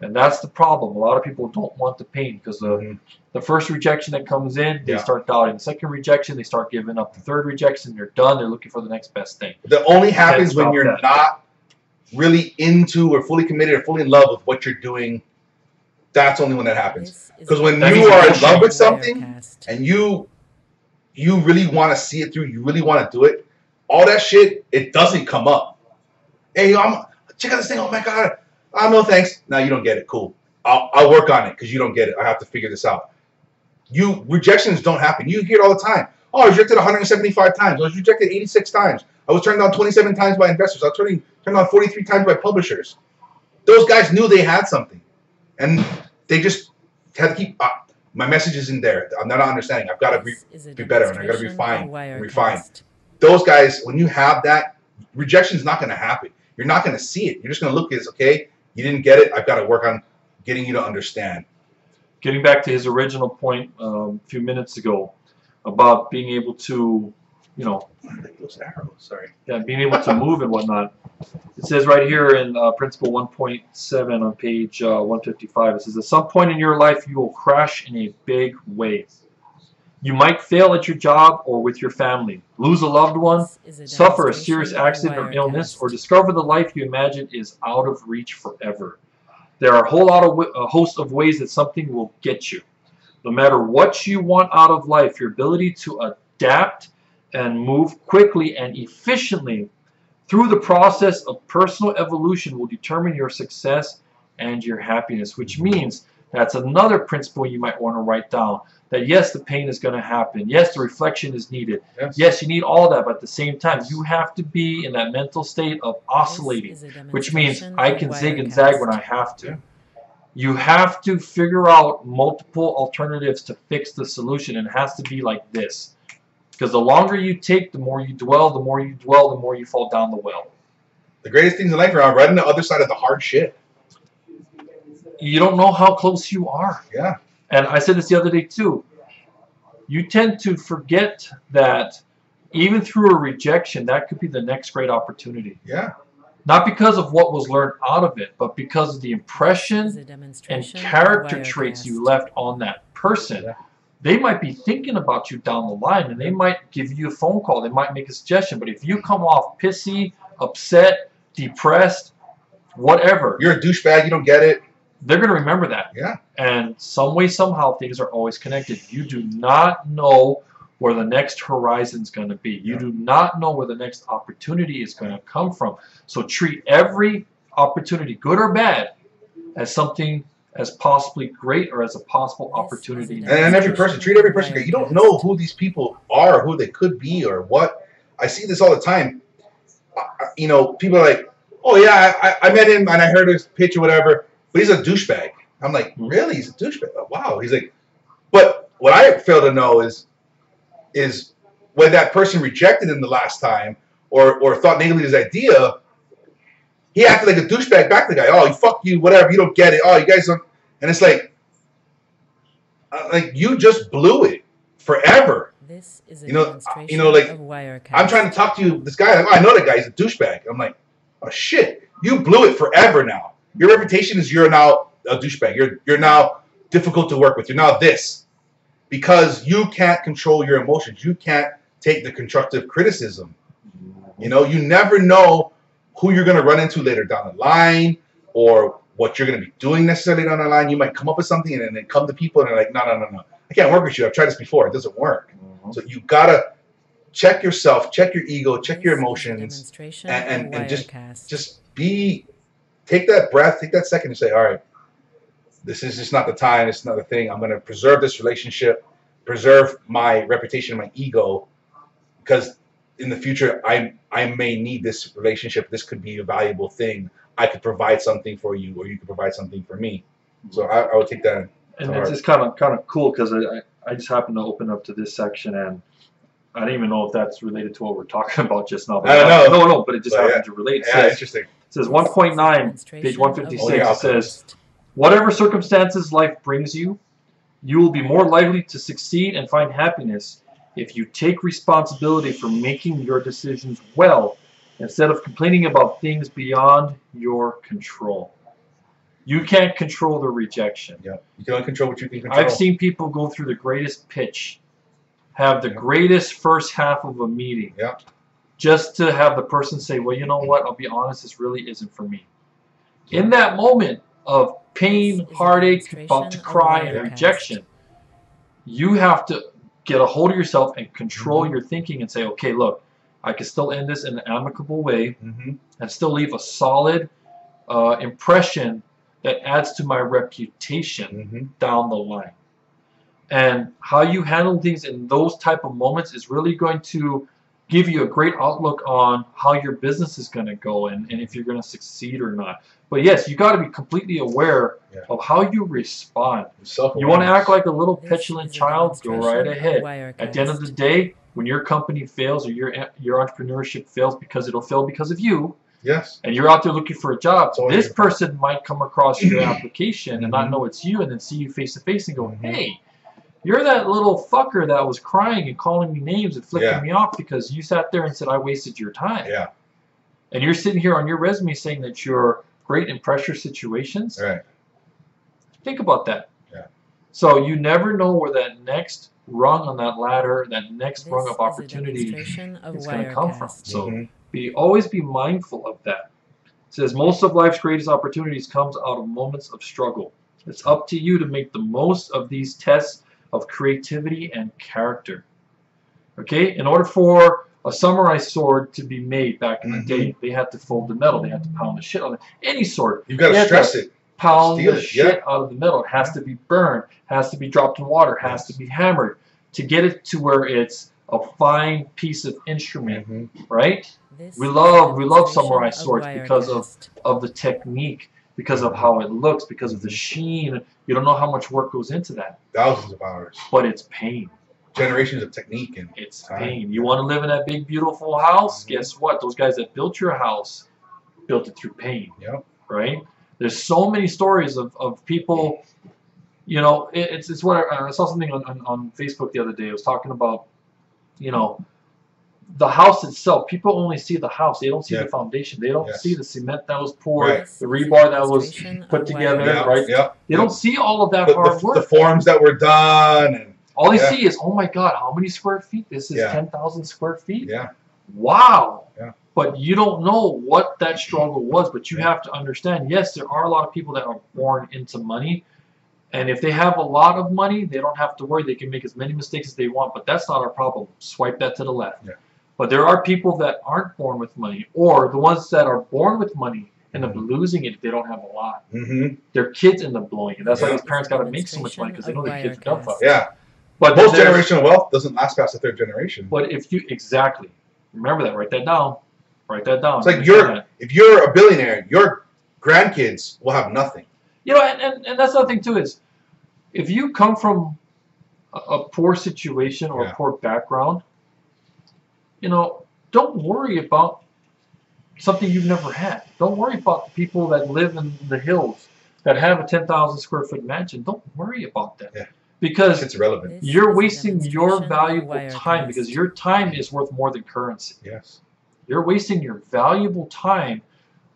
And that's the problem. A lot of people don't want the pain because the first rejection that comes in, they start doubting. The second rejection, they start giving up. The third rejection, they're done. They're looking for the next best thing. That only happens when you're not really into or fully committed or fully in love with what you're doing. That's only when that happens. Because when you are in love with something and you really want to see it through, you really want to do it, all that shit, it doesn't come up. Hey, check out this thing. Oh my God. Oh, no thanks. No, you don't get it. Cool. I'll work on it because you don't get it. I have to figure this out. Rejections don't happen. You hear it all the time. Oh, I was rejected 175 times. I was rejected 86 times. I was turned down 27 times by investors. I was turned down 43 times by publishers. Those guys knew they had something. And they just had to keep, my message is in there. I'm not understanding. I've got to be better and I've got to refine. Those guys, when you have that, rejection is not going to happen. You're not going to see it. You're just going to look at it as, okay, you didn't get it. I've got to work on getting you to understand. Getting back to his original point a few minutes ago about being able to, you know, those arrows, sorry. Yeah, being able to move and whatnot. It says right here in Principle 1.7 on page 155, it says, at some point in your life, you will crash in a big way. You might fail at your job or with your family, lose a loved one, suffer a serious accident or illness, or discover the life you imagine is out of reach forever. There are a host of ways that something will get you. No matter what you want out of life, your ability to adapt and move quickly and efficiently through the process of personal evolution will determine your success and your happiness, which means that's another principle you might want to write down. That yes, the pain is going to happen. Yes, the reflection is needed. Yes, you need all that, but at the same time, you have to be in that mental state of oscillating, which means I can zig and zag when I have to. You have to figure out multiple alternatives to fix the solution, and it has to be like this. Because the longer you take, the more you dwell, the more you dwell, the more you fall down the well. The greatest things in life are right on the other side of the hard shit. You don't know how close you are. Yeah. And I said this the other day too. You tend to forget that even through a rejection, that could be the next great opportunity. Yeah. Not because of what was learned out of it, but because of the impression and character traits you left on that person. Yeah. They might be thinking about you down the line, and they might give you a phone call. They might make a suggestion. But if you come off pissy, upset, depressed, whatever. You're a douchebag. You don't get it. They're going to remember that. Yeah. And some way, somehow, things are always connected. You do not know where the next horizon is going to be. You do not know where the next opportunity is going to come from. So treat every opportunity, good or bad, as something as possibly great or as a possible opportunity. And every person, treat every person great. You don't know who these people are, or who they could be, or what. I see this all the time. You know, people are like, oh yeah, I met him and I heard his pitch or whatever, but he's a douchebag. I'm like, really? He's a douchebag? Oh, wow. He's like, but what I fail to know is when that person rejected him the last time or thought negatively of his idea, he acted like a douchebag back to the guy. Oh, fuck you, whatever. You don't get it. Oh, you guys don't. And it's like you just blew it forever. This is a like I'm trying to talk to you. This guy, I know that guy. He's a douchebag. I'm like, oh shit, you blew it forever now. Your reputation is you're now a douchebag. You're now difficult to work with. You're now this because you can't control your emotions. You can't take the constructive criticism. You never know who you're going to run into later down the line or what you're going to be doing necessarily down the line. You might come up with something and then they come to people and they're like, no. I can't work with you. I've tried this before. It doesn't work. So you got to check yourself, check your ego, check your emotions, and just take that breath, take that second and say, all right, this is just not the time. It's not the thing. I'm going to preserve this relationship, preserve my reputation, my ego, because in the future, I may need this relationship. This could be a valuable thing. I could provide something for you, or you could provide something for me. So I would take that. And it's just kind of cool because I just happened to open up to this section, and I don't even know if that's related to what we're talking about just now. I don't know. No, but it just happened to relate. Interesting. It says 1.9, page 156. It says, whatever circumstances life brings you, you will be more likely to succeed and find happiness if you take responsibility for making your decisions well, instead of complaining about things beyond your control. You can't control the rejection. Yeah, you can only control what you can control. I've seen people go through the greatest pitch, have the greatest first half of a meeting, just to have the person say, well, you know what, I'll be honest, this really isn't for me. In that moment of pain, heartache, about to cry, and rejection, you have to get a hold of yourself and control your thinking and say, okay, look, I can still end this in an amicable way and still leave a solid impression that adds to my reputation down the line. And how you handle things in those type of moments is really going to give you a great outlook on how your business is going to go and if you're going to succeed or not. But yes, you got to be completely aware of how you respond. You want to act like a little petulant child, go right ahead. At the end of the day, when your company fails or your entrepreneurship fails, because it'll fail because of you, and you're out there looking for a job, this person might come across your application and not know it's you, and then see you face to face and go, hey, you're that little fucker that was crying and calling me names and flicking me off because you sat there and said I wasted your time. And you're sitting here on your resume saying that you're great in pressure situations. Think about that. So you never know where that next rung on that ladder, that next rung of opportunity is going to come from. So always be mindful of that. It says most of life's greatest opportunities comes out of moments of struggle. It's up to you to make the most of these tests of creativity and character. Okay? In order for a samurai sword to be made back in the day, they had to fold the metal. They had to pound the shit on it. Any sword. You've got to stress it. Pound the shit out of the metal. It has to be burned. Has to be dropped in water. Has to be hammered to get it to where it's a fine piece of instrument, right? We love samurai swords because of the technique, because of how it looks, because of the sheen. You don't know how much work goes into that. Thousands of hours. But it's pain. Generations of technique and it's pain. You want to live in that big, beautiful house? Guess what? Those guys that built your house built it through pain. Right? There's so many stories of people. You know, it's what I saw something on Facebook the other day. It was talking about, you know, the house itself. People only see the house. They don't see the foundation. They don't see the cement that was poured, the rebar that was put together, right? They don't see all of that hard work. The forms that were done. And all they see is, oh my God, how many square feet? This is 10,000 square feet? Yeah. Wow. Yeah. But you don't know what that struggle was. But you have to understand, yes, there are a lot of people that are born into money. And if they have a lot of money, they don't have to worry. They can make as many mistakes as they want. But that's not our problem. Swipe that to the left. But there are people that aren't born with money, or the ones that are born with money end up losing it if they don't have a lot. Their kids end up blowing it. That's why these parents got to make so much money because they know their kids are dumb fuckers. But most generational wealth doesn't last past the third generation. But if you remember that, write that down. Write that down. It's like if you're a billionaire, your grandkids will have nothing. You know, and that's the other thing too is, if you come from a poor situation or a poor background, you know, don't worry about something you've never had. Don't worry about the people that live in the hills that have a 10,000 square foot mansion. Don't worry about that. Yeah. Because it's irrelevant. You're wasting your valuable time, because your time is worth more than currency. Yes. You're wasting your valuable time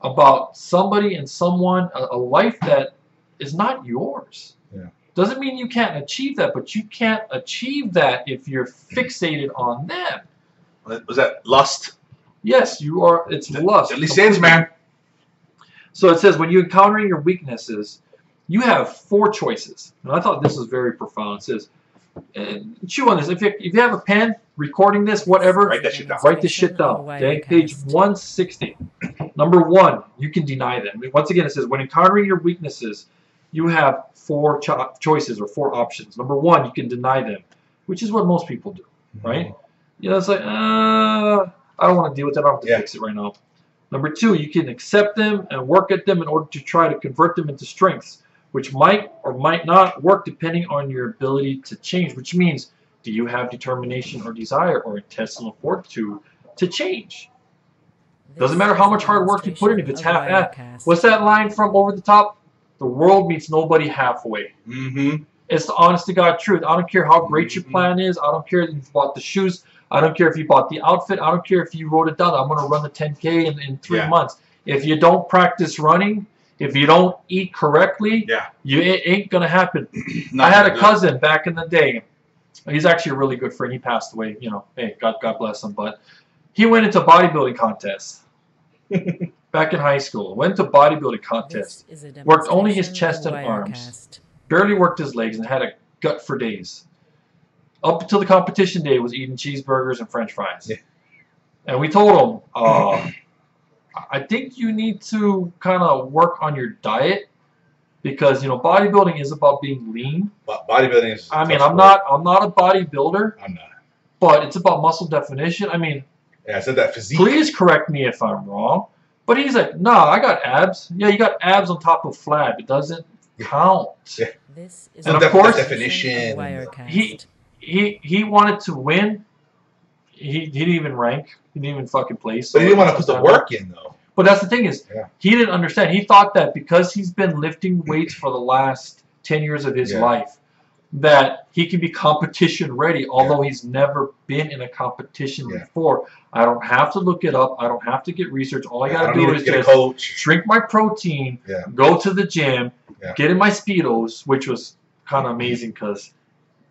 about somebody and someone, a life that is not yours. Yeah. Doesn't mean you can't achieve that, but you can't achieve that if you're fixated on them. Was that lust? Yes, you are. It's lust. At least sins, man. So it says, when you're encountering your weaknesses, you have 4 choices. And I thought this was very profound. It says, chew on this. If you have a pen, recording this, whatever, Write that shit down. Write this shit down. Okay, page 160. Number 1, you can deny them. Once again, it says, when encountering your weaknesses, you have 4 choices or 4 options. Number 1, you can deny them, which is what most people do, right? You know, it's like, I don't want to deal with that. I don't have to fix it right now. Number 2, you can accept them and work at them in order to try to convert them into strengths, which might or might not work depending on your ability to change, which means, do you have determination or desire or intestinal fortitude to change? Doesn't matter how much hard work you put in if it's half-assed. What's that line from Over the Top? The world meets nobody halfway. It's the honest-to-God truth. I don't care how great your plan is. I don't care if you bought the shoes. I don't care if you bought the outfit. I don't care if you wrote it down. I'm going to run the 10K in 3 months. If you don't practice running, if you don't eat correctly, it ain't going to happen. I had a cousin back in the day. He's actually a really good friend. He passed away. You know, hey, God bless him. But he went into bodybuilding contests back in high school. Went to bodybuilding contests. Worked only his chest and arms. Barely worked his legs and had a gut for days. Up until the competition day, was eating cheeseburgers and French fries. And we told him, I think you need to kind of work on your diet, because you know bodybuilding is about being lean. Bodybuilding is. I mean, I'm not a bodybuilder. I'm not. But it's about muscle definition. I mean, I said that physique. Please correct me if I'm wrong. But he's like, no, I got abs. Yeah, you got abs on top of flab. It doesn't count. This is and of course, definition. He wanted to win. He didn't even rank. He didn't even fucking place. But he didn't want to put the work in, though. But that's the thing is, he didn't understand. He thought that because he's been lifting weights for the last 10 years of his life, that he can be competition ready, although he's never been in a competition before. I don't have to look it up. I don't have to get research. All I got to do is just drink my protein, go to the gym, get in my Speedos, which was kind of amazing because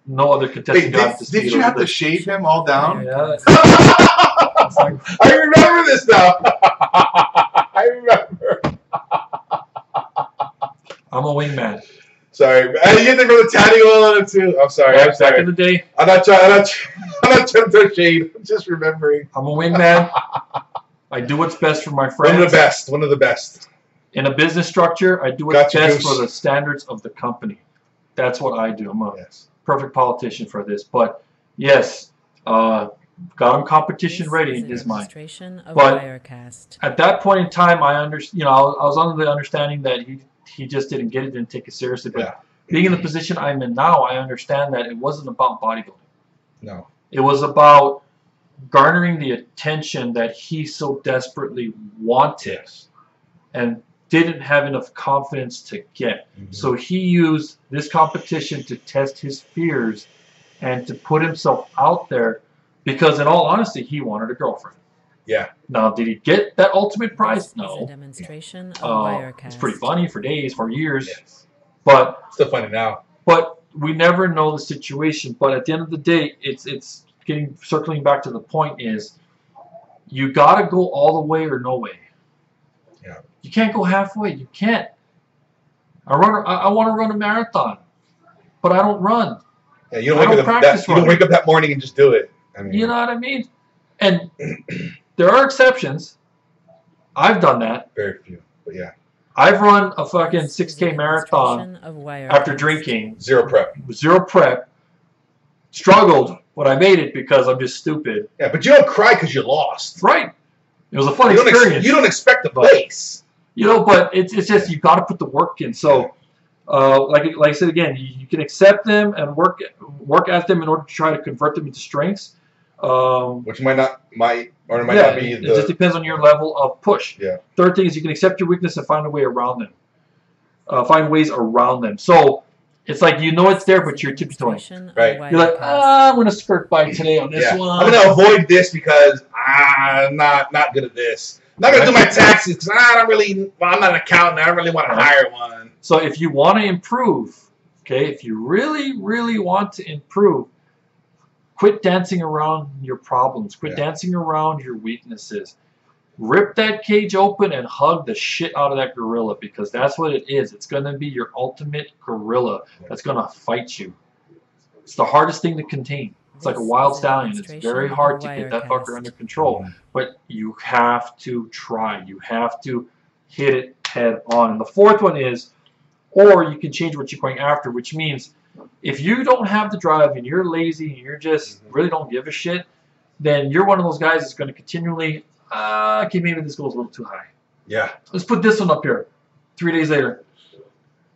no other contestant got the Speedos. Did you have to shave him all down? Yeah. I remember this now. I remember. I'm a wingman. Sorry, you get the real tatty oil on it too. I'm sorry. I'm sorry. Back in the day, I'm not trying to throw shade. I'm just remembering. I'm a wingman. I do what's best for my friends. One of the best. One of the best. In a business structure, I do what's best for the standards of the company. That's what I do. I'm a perfect politician for this. But yes, got him competition ready in his mind. But at that point in time, I I was under the understanding that he just didn't get it, didn't take it seriously. But being in the position I'm in now, I understand that it wasn't about bodybuilding. No. It was about garnering the attention that he so desperately wanted and didn't have enough confidence to get. So he used this competition to test his fears and to put himself out there, because in all honesty, he wanted a girlfriend. Yeah. Now, did he get that ultimate prize? No. It's pretty funny for days, for years. But still funny now. But we never know the situation. But at the end of the day, it's circling back to the point is, you got to go all the way or no way. Yeah. You can't go halfway. You can't. I want to run a marathon, but I don't run. Yeah, you don't wake up that morning and just do it. I mean, you know what I mean? And there are exceptions. I've done that. Very few, but yeah. I've run a fucking 6K marathon after drinking. Zero prep. Struggled, but I made it because I'm just stupid. Yeah, but you don't cry because you lost. Right. It was a fun experience. You don't expect the place. You know, but it's just you got to put the work in. So, like I said again, you can accept them and work at them in order to try to convert them into strengths. Which might Or it might not be it just depends on your level of push. Yeah. Third thing is you can accept your weakness and find a way around them. Find ways around them. So it's like you know it's there, but you're tiptoeing. Right. You're like, I'm going to skirt by today on this one. I'm going to avoid this because I'm not good at this. I'm not going to do my taxes because I'm not an accountant. I don't really want to hire one. So if you want to improve, okay, if you really, really want to improve, quit dancing around your problems. Quit dancing around your weaknesses. Rip that cage open and hug the shit out of that gorilla, because that's what it is. It's going to be your ultimate gorilla that's going to fight you. It's the hardest thing to contain. It's like a wild stallion. It's very hard to get that fucker under control. But you have to try. You have to hit it head on. And the fourth one is, or you can change what you're going after, which means if you don't have the drive and you're lazy and you're just really don't give a shit, then you're one of those guys that's going to continually, okay, maybe this goes a little too high. Yeah. Let's put this one up here. 3 days later.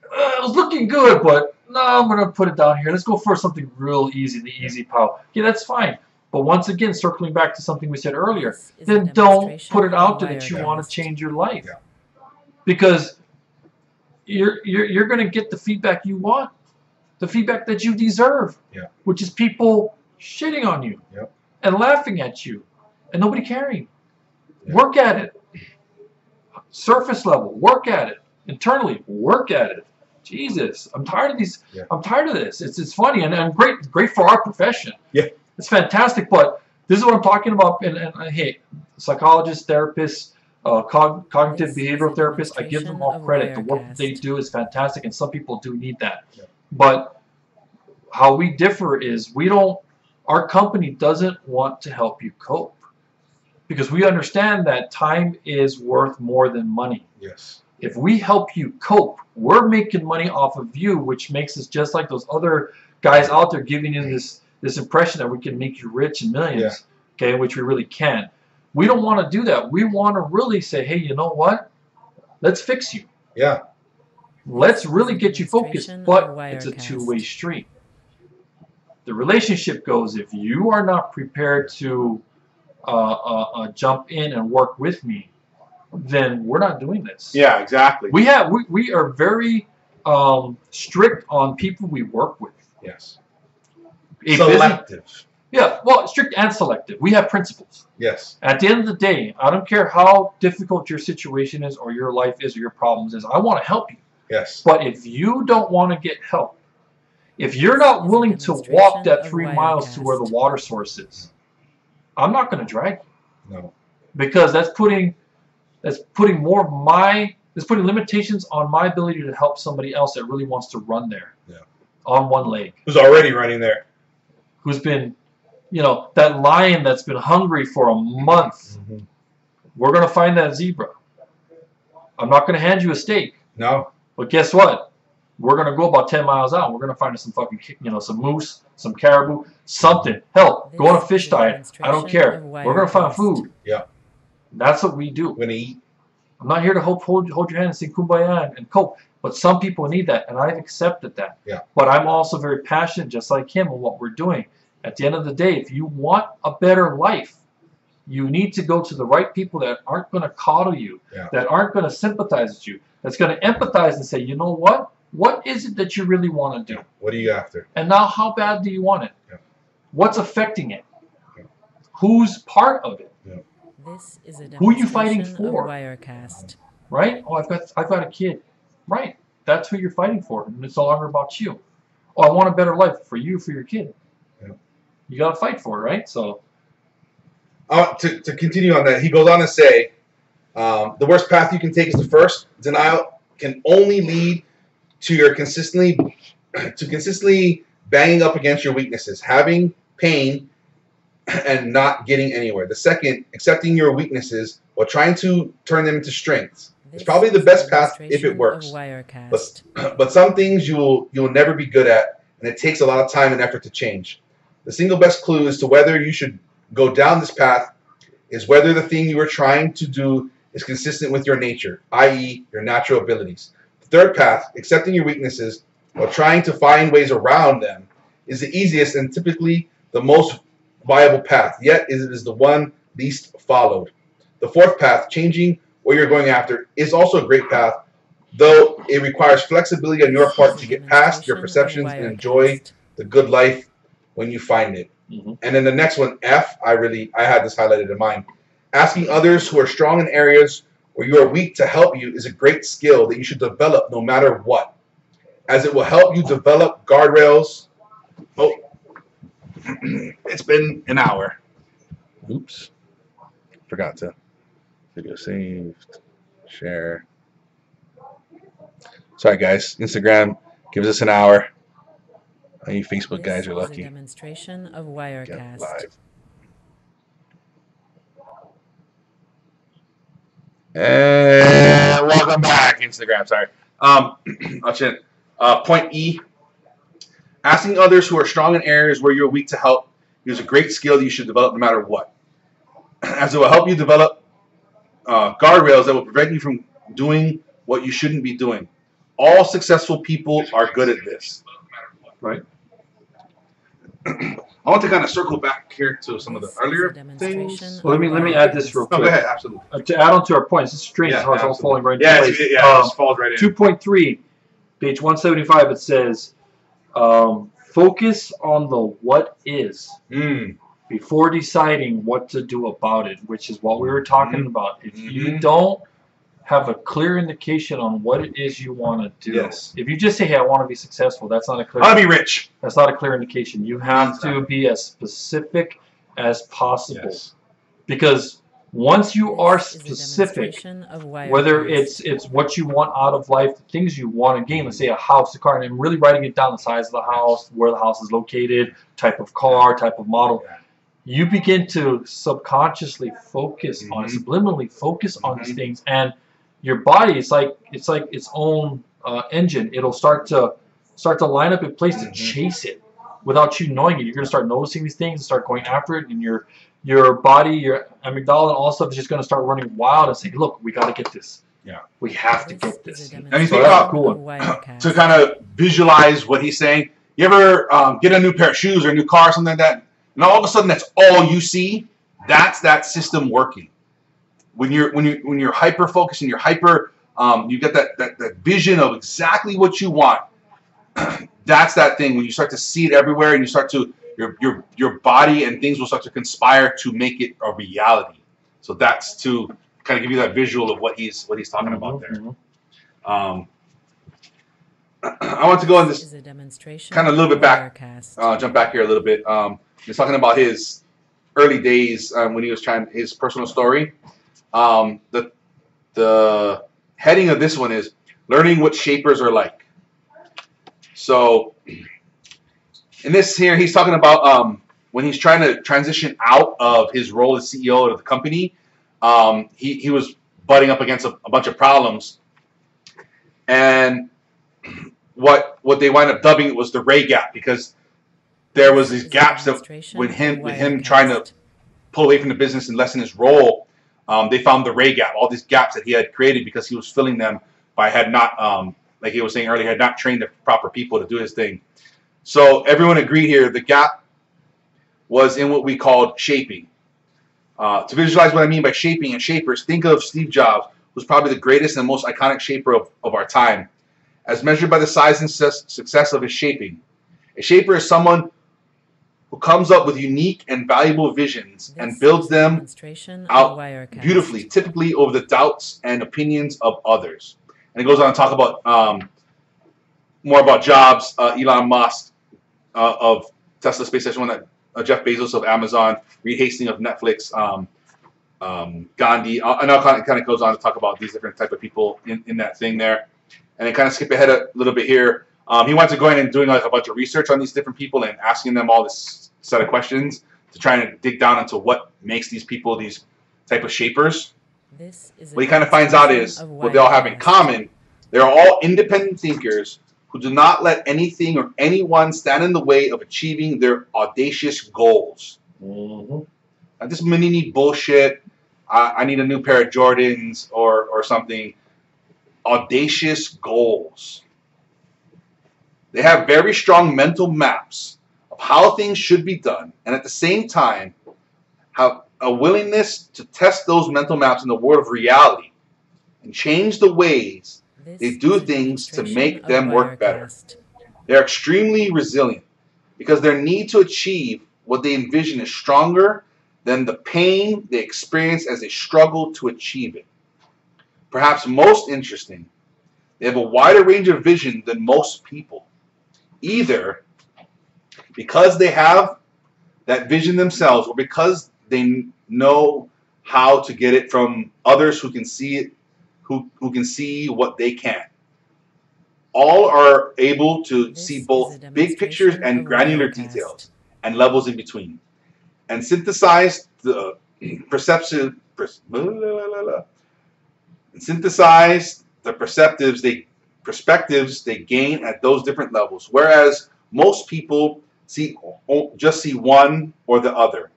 It was looking good, but no, I'm going to put it down here. Let's go for something real easy, the easy pow. Okay, that's fine. But once again, circling back to something we said earlier, then don't put it out there that you want to change your life. Yeah. Because you're going to get the feedback you want, the feedback that you deserve, which is people shitting on you and laughing at you and nobody caring. Work at it. Surface level, work at it. Internally, work at it. Jesus, I'm tired of these. I'm tired of this. It's funny and great for our profession. Yeah, it's fantastic. But this is what I'm talking about. And hey, psychologists, therapists, cognitive behavioral therapists, I give them all credit. The work that they do is fantastic, and some people do need that. Yeah. But how we differ is our company doesn't want to help you cope, because we understand that time is worth more than money. Yes. If we help you cope, we're making money off of you, which makes us just like those other guys out there giving you this impression that we can make you rich and millions, okay, which we really can't. We don't want to do that. We want to really say, hey, you know what? Let's fix you. Yeah. Let's really get you focused, but it's a two-way street. The relationship goes, if you are not prepared to jump in and work with me, then we're not doing this. Yeah, exactly. We are very strict on people we work with. Yes. Selective. Well, strict and selective. We have principles. Yes. At the end of the day, I don't care how difficult your situation is or your life is or your problems is. I want to help you. Yes. But if you don't want to get help, if you're not willing to walk that 3 miles to where the water source is, I'm not going to drag you. No. Because that's putting limitations on my ability to help somebody else that really wants to run there. Yeah. On one leg. Who's already running there. Who's been, that lion that's been hungry for a month. We're going to find that zebra. I'm not going to hand you a steak. No. But guess what? We're going to go about 10 miles out and we're going to find some fucking, some moose, some caribou, something. Hell, go on a fish diet. I don't care. We're going to find food. Yeah. That's what we do. We're going to eat. I'm not here to hold your hand and sing kumbaya and cope. But some people need that, and I've accepted that. Yeah. But I'm also very passionate, just like him, on what we're doing. At the end of the day, if you want a better life, you need to go to the right people that aren't going to coddle you, that aren't going to sympathize with you, that's going to empathize and say, you know what? What is it that you really want to do? What are you after? And now how bad do you want it? Yeah. What's affecting it? Yeah. Who's part of it? Yeah. This is a Who are you fighting for? Wirecast. Right? Oh, I've got a kid. Right. That's who you're fighting for. And it's no longer about you. Oh, I want a better life for you, for your kid. Yeah. You got to fight for it, right? So. To continue on that, he goes on to say, the worst path you can take is the first. Denial can only lead to your consistently banging up against your weaknesses, having pain, and not getting anywhere. The second, accepting your weaknesses while trying to turn them into strengths. It's probably the best path if it works. But some things you'll never be good at, and it takes a lot of time and effort to change. The single best clue as to whether you should go down this path is whether the thing you are trying to do is consistent with your nature, i.e. your natural abilities. The third path, accepting your weaknesses while trying to find ways around them, is the easiest and typically the most viable path, yet it is the one least followed. The fourth path, changing what you're going after, is also a great path, though it requires flexibility on your part to get past your perceptions and enjoy the good life when you find it. And then the next one, F, I had this highlighted in mind. Asking others who are strong in areas where you are weak to help you is a great skill that you should develop no matter what, as it will help you develop guardrails. Oh, It's been an hour. Oops. Forgot to. Video saved. Share. Sorry, guys. Instagram gives us an hour. You Facebook guys are lucky. This is a demonstration of Wirecast. Live. And welcome back, Instagram. Sorry. Point E. Asking others who are strong in areas where you're weak to help is a great skill that you should develop no matter what, as it will help you develop guardrails that will prevent you from doing what you shouldn't be doing. All successful people are good at this. Right. I want to kind of circle back here to some of the earlier things. Well, let me add this real quick. Go ahead, absolutely. To add on to our points, this is strange how it's all falling right into place. It just falls right in. 2.3, page 175, it says, focus on the what is before deciding what to do about it, which is what we were talking about. If you don't have a clear indication on what it is you want to do, if you just say, "Hey, I want to be successful," that's not a clear. I want to be rich. That's not a clear indication. You have to be as specific as possible, because once you are specific, whether it's what you want out of life, the things you want to gain, let's say a house, a car, and really writing it down, the size of the house, where the house is located, type of car, type of model, you begin to subconsciously focus on, subliminally focus on these things, and your body, it's like its own engine. It'll start to line up in place to chase it without you knowing it. You're going to start noticing these things and start going after it, and your body, your amygdala, and all stuff is just going to start running wild and saying, "Look, we got to get this. Yeah, we have to get this." And you think about to kind of visualize what he's saying. You ever get a new pair of shoes or a new car or something like that, and all of a sudden that's all you see? That's that system working. When you're hyper focused and you're hyper, you get that vision of exactly what you want. That's that thing when you start to see it everywhere, and you start to your body and things will start to conspire to make it a reality. So that's to kind of give you that visual of what he's talking about there. I want to go on this kind of a little bit back, jump back here a little bit. He's talking about his early days when he was his personal story. The heading of this one is learning what shapers are like. So in this here, he's talking about when he's trying to transition out of his role as CEO of the company. He was butting up against a bunch of problems, and what they wind up dubbing it was the Ray gap, because there was these gaps that with him trying to pull away from the business and lessen his role. They found the Ray gap, all these gaps that he had created because he was filling them by had not, like he was saying earlier, had not trained the proper people to do his thing. So everyone agreed here the gap was in what we called shaping. To visualize what I mean by shaping and shapers, think of Steve Jobs, who's probably the greatest and most iconic shaper of our time, as measured by the size and success of his shaping. A shaper is someone who comes up with unique and valuable visions and builds them out beautifully, typically over the doubts and opinions of others. And it goes on to talk about more about Jobs, Elon Musk of Tesla, SpaceX, Jeff Bezos of Amazon, Reed Hastings of Netflix, Gandhi, and it kind of goes on to talk about these different type of people in that thing there. And then kind of skip ahead a little bit here. He went to go in and doing like a bunch of research on these different people and asking them all this set of questions to try and dig down into what makes these people these type of shapers. What he kind of finds out is what they all have in common. They're all independent thinkers who do not let anything or anyone stand in the way of achieving their audacious goals. Not this mini bullshit. I need a new pair of Jordans or something. Audacious goals. They have very strong mental maps of how things should be done, and at the same time, a willingness to test those mental maps in the world of reality and change the ways they do things to make them work better. They're extremely resilient because their need to achieve what they envision is stronger than the pain they experience as they struggle to achieve it. Perhaps most interesting, they have a wider range of vision than most people, either because they have that vision themselves or because they know how to get it from others who can see it, who can see what they can't. All are able to see both big pictures and granular details and levels in between, and synthesize the perceptives perspectives they gain at those different levels. Whereas most people just see one or the other.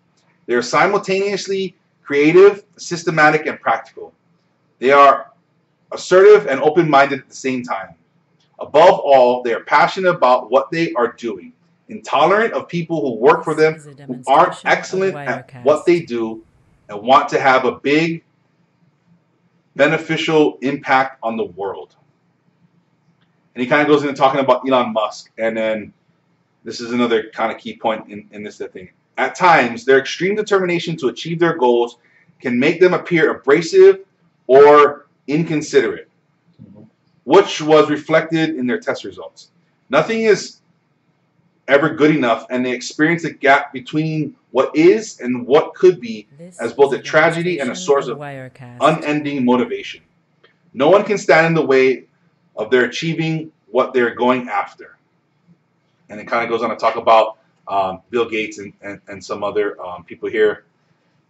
They are simultaneously creative, systematic, and practical. They are assertive and open-minded at the same time. Above all, they are passionate about what they are doing, intolerant of people who work for them who aren't excellent at what they do, and want to have a big, beneficial impact on the world. And he kind of goes into talking about Elon Musk, and then this is another kind of key point in this thing. At times, their extreme determination to achieve their goals can make them appear abrasive or inconsiderate, which was reflected in their test results. Nothing is ever good enough, and they experience a gap between what is and what could be as both a tragedy and a source of unending motivation. No one can stand in the way of their achieving what they're going after. And it kind of goes on to talk about Bill Gates and some other people here.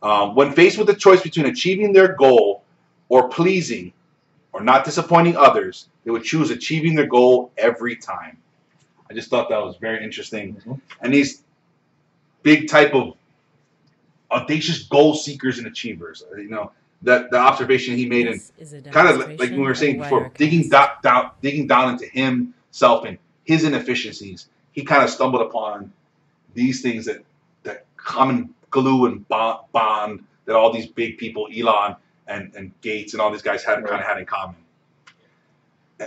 When faced with the choice between achieving their goal or pleasing or not disappointing others, they would choose achieving their goal every time. I just thought that was very interesting. And these big type of audacious goal seekers and achievers, you know, that the observation he made, and kind of like we were saying before, digging down into himself and his inefficiencies, he kind of stumbled upon these things that common glue and bond that all these big people, Elon and Gates and all these guys had in common.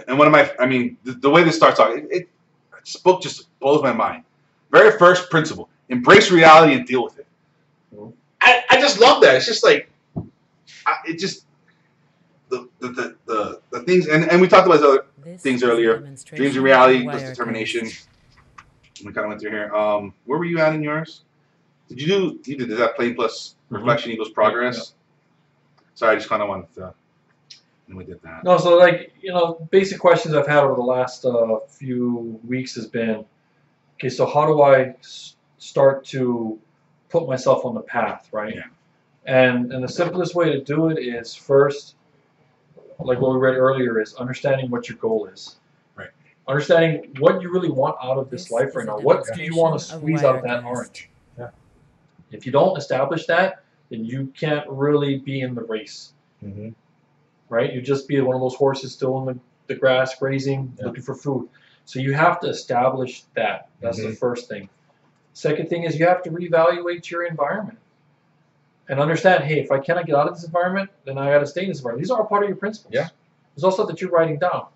And one of my, I mean, the way this starts off, this book just blows my mind. Very first principle: embrace reality and deal with it. I just love that. It's just like, it just the things, and we talked about those other things earlier. Dreams and reality, just determination. We kind of went through here. Where were you at in yours? Did you did that plain plus reflection equals progress? Yeah. Sorry, I just kind of wanted to. And we did that. No, so like, you know, basic questions I've had over the last few weeks has been, okay, so how do I start to put myself on the path, right? Yeah. And the simplest way to do it is first, like what we read earlier, is understanding what your goal is. Right. Understanding what you really want out of this life right now. What do you want to squeeze out of that orange? Yeah. If you don't establish that, then you can't really be in the race. Mm-hmm. Right? You just be one of those horses still in the grass, grazing, looking for food. So you have to establish that. That's the first thing. Second thing is you have to reevaluate your environment and understand, hey, if I cannot get out of this environment, then I got to stay in this environment. These are all part of your principles. Yeah. There's also that you're writing down.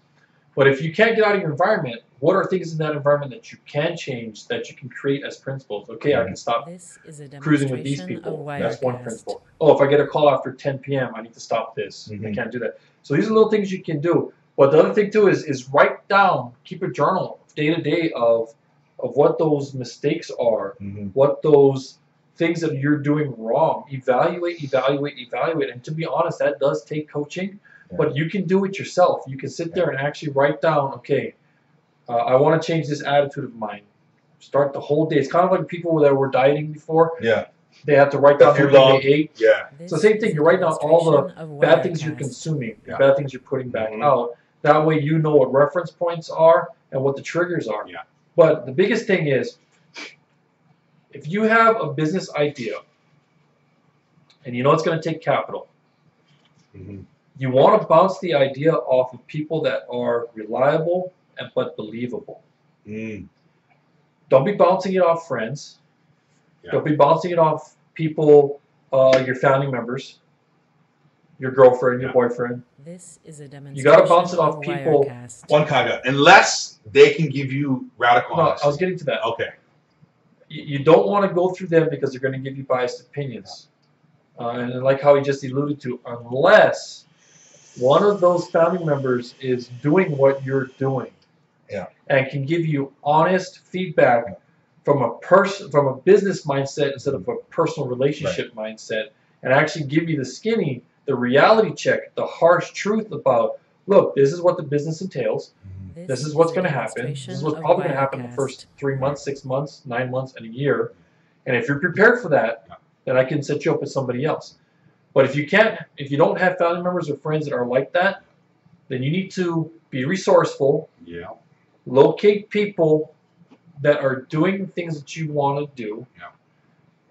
But if you can't get out of your environment, what are things in that environment that you can change, that you can create as principles? Okay, I can stop cruising with these people. That's one principle. Oh, if I get a call after 10 p.m., I need to stop this. I can't do that. So these are little things you can do. But the other thing, too, is write down, keep a journal day to day of what those mistakes are, what those things that you're doing wrong. Evaluate. And to be honest, that does take coaching. But you can do it yourself. You can sit there and actually write down, okay, I want to change this attitude of mine. Start the whole day. It's kind of like people that were dieting before. Yeah. They have to write down everything they ate. Yeah. So same thing. You write down all the bad things you're consuming, the bad things you're putting back out. That way you know what reference points are and what the triggers are. Yeah. But the biggest thing is, if you have a business idea and you know it's going to take capital, you want to bounce the idea off of people that are reliable but believable. Don't be bouncing it off friends. Don't be bouncing it off people your family members, your girlfriend, your boyfriend. This is a You got to bounce it off people. Wirecast. One kind of, unless they can give you radical No, honesty. I was getting to that. Okay. You don't want to go through them because they're going to give you biased opinions. And like how he just alluded to, unless one of those family members is doing what you're doing, and can give you honest feedback from a business mindset instead of a personal relationship mindset, and actually give you the reality check, the harsh truth about, look, this is what the business entails. This is what's going to happen. This is what's probably going to happen in the first 3 months, 6 months, 9 months, and a year. And if you're prepared for that, then I can set you up with somebody else. But if you don't have family members or friends that are like that, then you need to be resourceful. Yeah. Locate people that are doing things that you want to do. Yeah.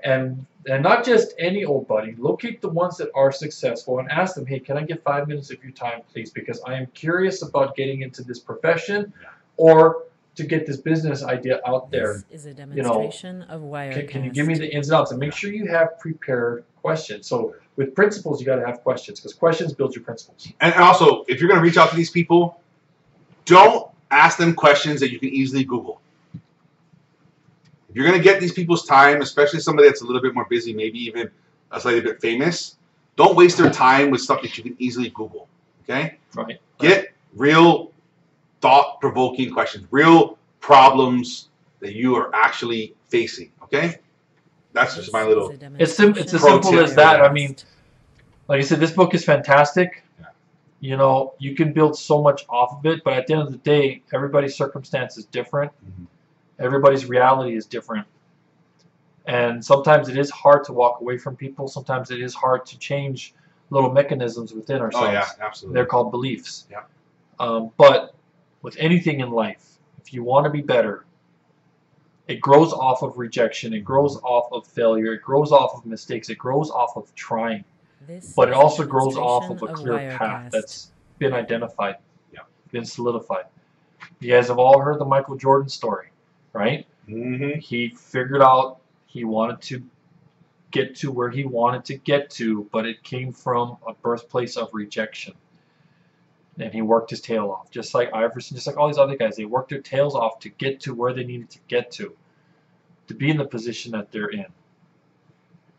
And not just any old buddy. Locate the ones that are successful and ask them, hey, can I get 5 minutes of your time, please? Because I am curious about getting into this profession or to get this business idea out there. This is a demonstration of Wirecast. Can you give me the ins and outs? And make sure you have prepared questions. So with principles, you got to have questions because questions build your principles. And also, if you're going to reach out to these people, don't ask them questions that you can easily Google. If you're going to get these people's time, especially somebody that's a little bit more busy, maybe even a slightly bit famous, don't waste their time with stuff that you can easily Google. Okay? Right. Get real thought-provoking questions, real problems that you are actually facing. Okay? That's just my little... It's as simple as that. I mean, like I said, this book is fantastic. You know, you can build so much off of it, but at the end of the day, everybody's circumstance is different. Everybody's reality is different. And sometimes it is hard to walk away from people. Sometimes it is hard to change little mechanisms within ourselves. Oh, yeah, absolutely. They're called beliefs. Yeah. But with anything in life, if you want to be better, it grows off of rejection. It grows off of failure. It grows off of mistakes. It grows off of trying. But it also grows off of a clear path that's been identified, been solidified. You guys have all heard the Michael Jordan story, right? He figured out he wanted to get to where he wanted to get to, but it came from a birthplace of rejection. And he worked his tail off, just like Iverson, just like all these other guys. They worked their tails off to get to where they needed to get to be in the position that they're in.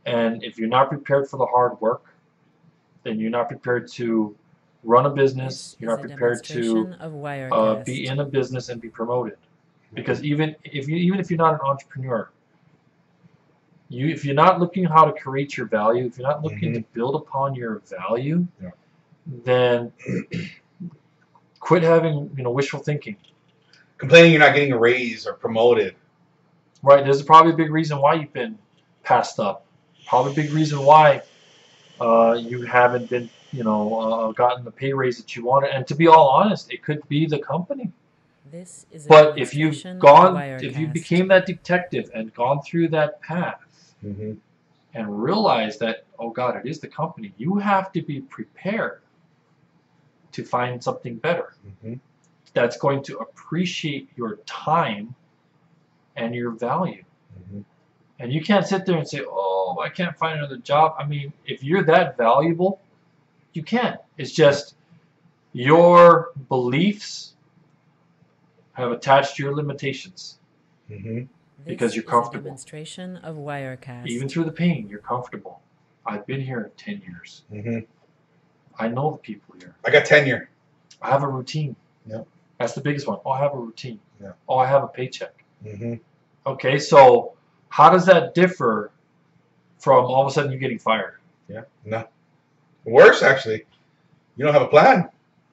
And if you're not prepared for the hard work, then you're not prepared to run a business. You're not prepared to be in a business and be promoted. Because even if you're not an entrepreneur, if you're not looking how to create your value, if you're not looking to build upon your value, then quit having wishful thinking. Complaining you're not getting a raise or promoted. Right. There's probably a big reason why you've been passed up. Probably a big reason why you haven't been, gotten the pay raise that you wanted. And to be all honest, it could be the company. But if you became that detective and gone through that path and realized that, oh God, it is the company, you have to be prepared to find something better. That's going to appreciate your time and your value. And you can't sit there and say, oh, I can't find another job. I mean, if you're that valuable, you can. It's just your beliefs have attached to your limitations. Because you're comfortable. Demonstration of Wirecast. Even through the pain, you're comfortable. I've been here 10 years. I know the people here. I got tenure. I have a routine. That's the biggest one. Oh, I have a routine. Oh, I have a paycheck. Okay, so how does that differ from all of a sudden you getting fired? No. Worse, actually. You don't have a plan.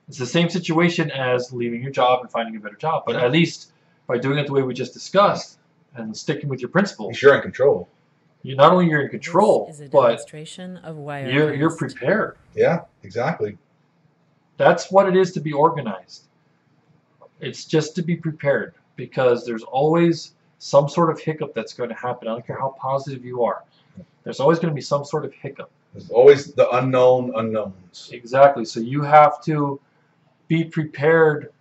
It's the same situation as leaving your job and finding a better job. But at least by doing it the way we just discussed and sticking with your principles, you're in control. Not only you're in control, but you're prepared. Yeah, exactly. That's what it is to be organized. It's just to be prepared, because there's always some sort of hiccup that's going to happen. I don't care how positive you are. There's always going to be some sort of hiccup. There's always the unknown unknowns. Exactly. So you have to be prepared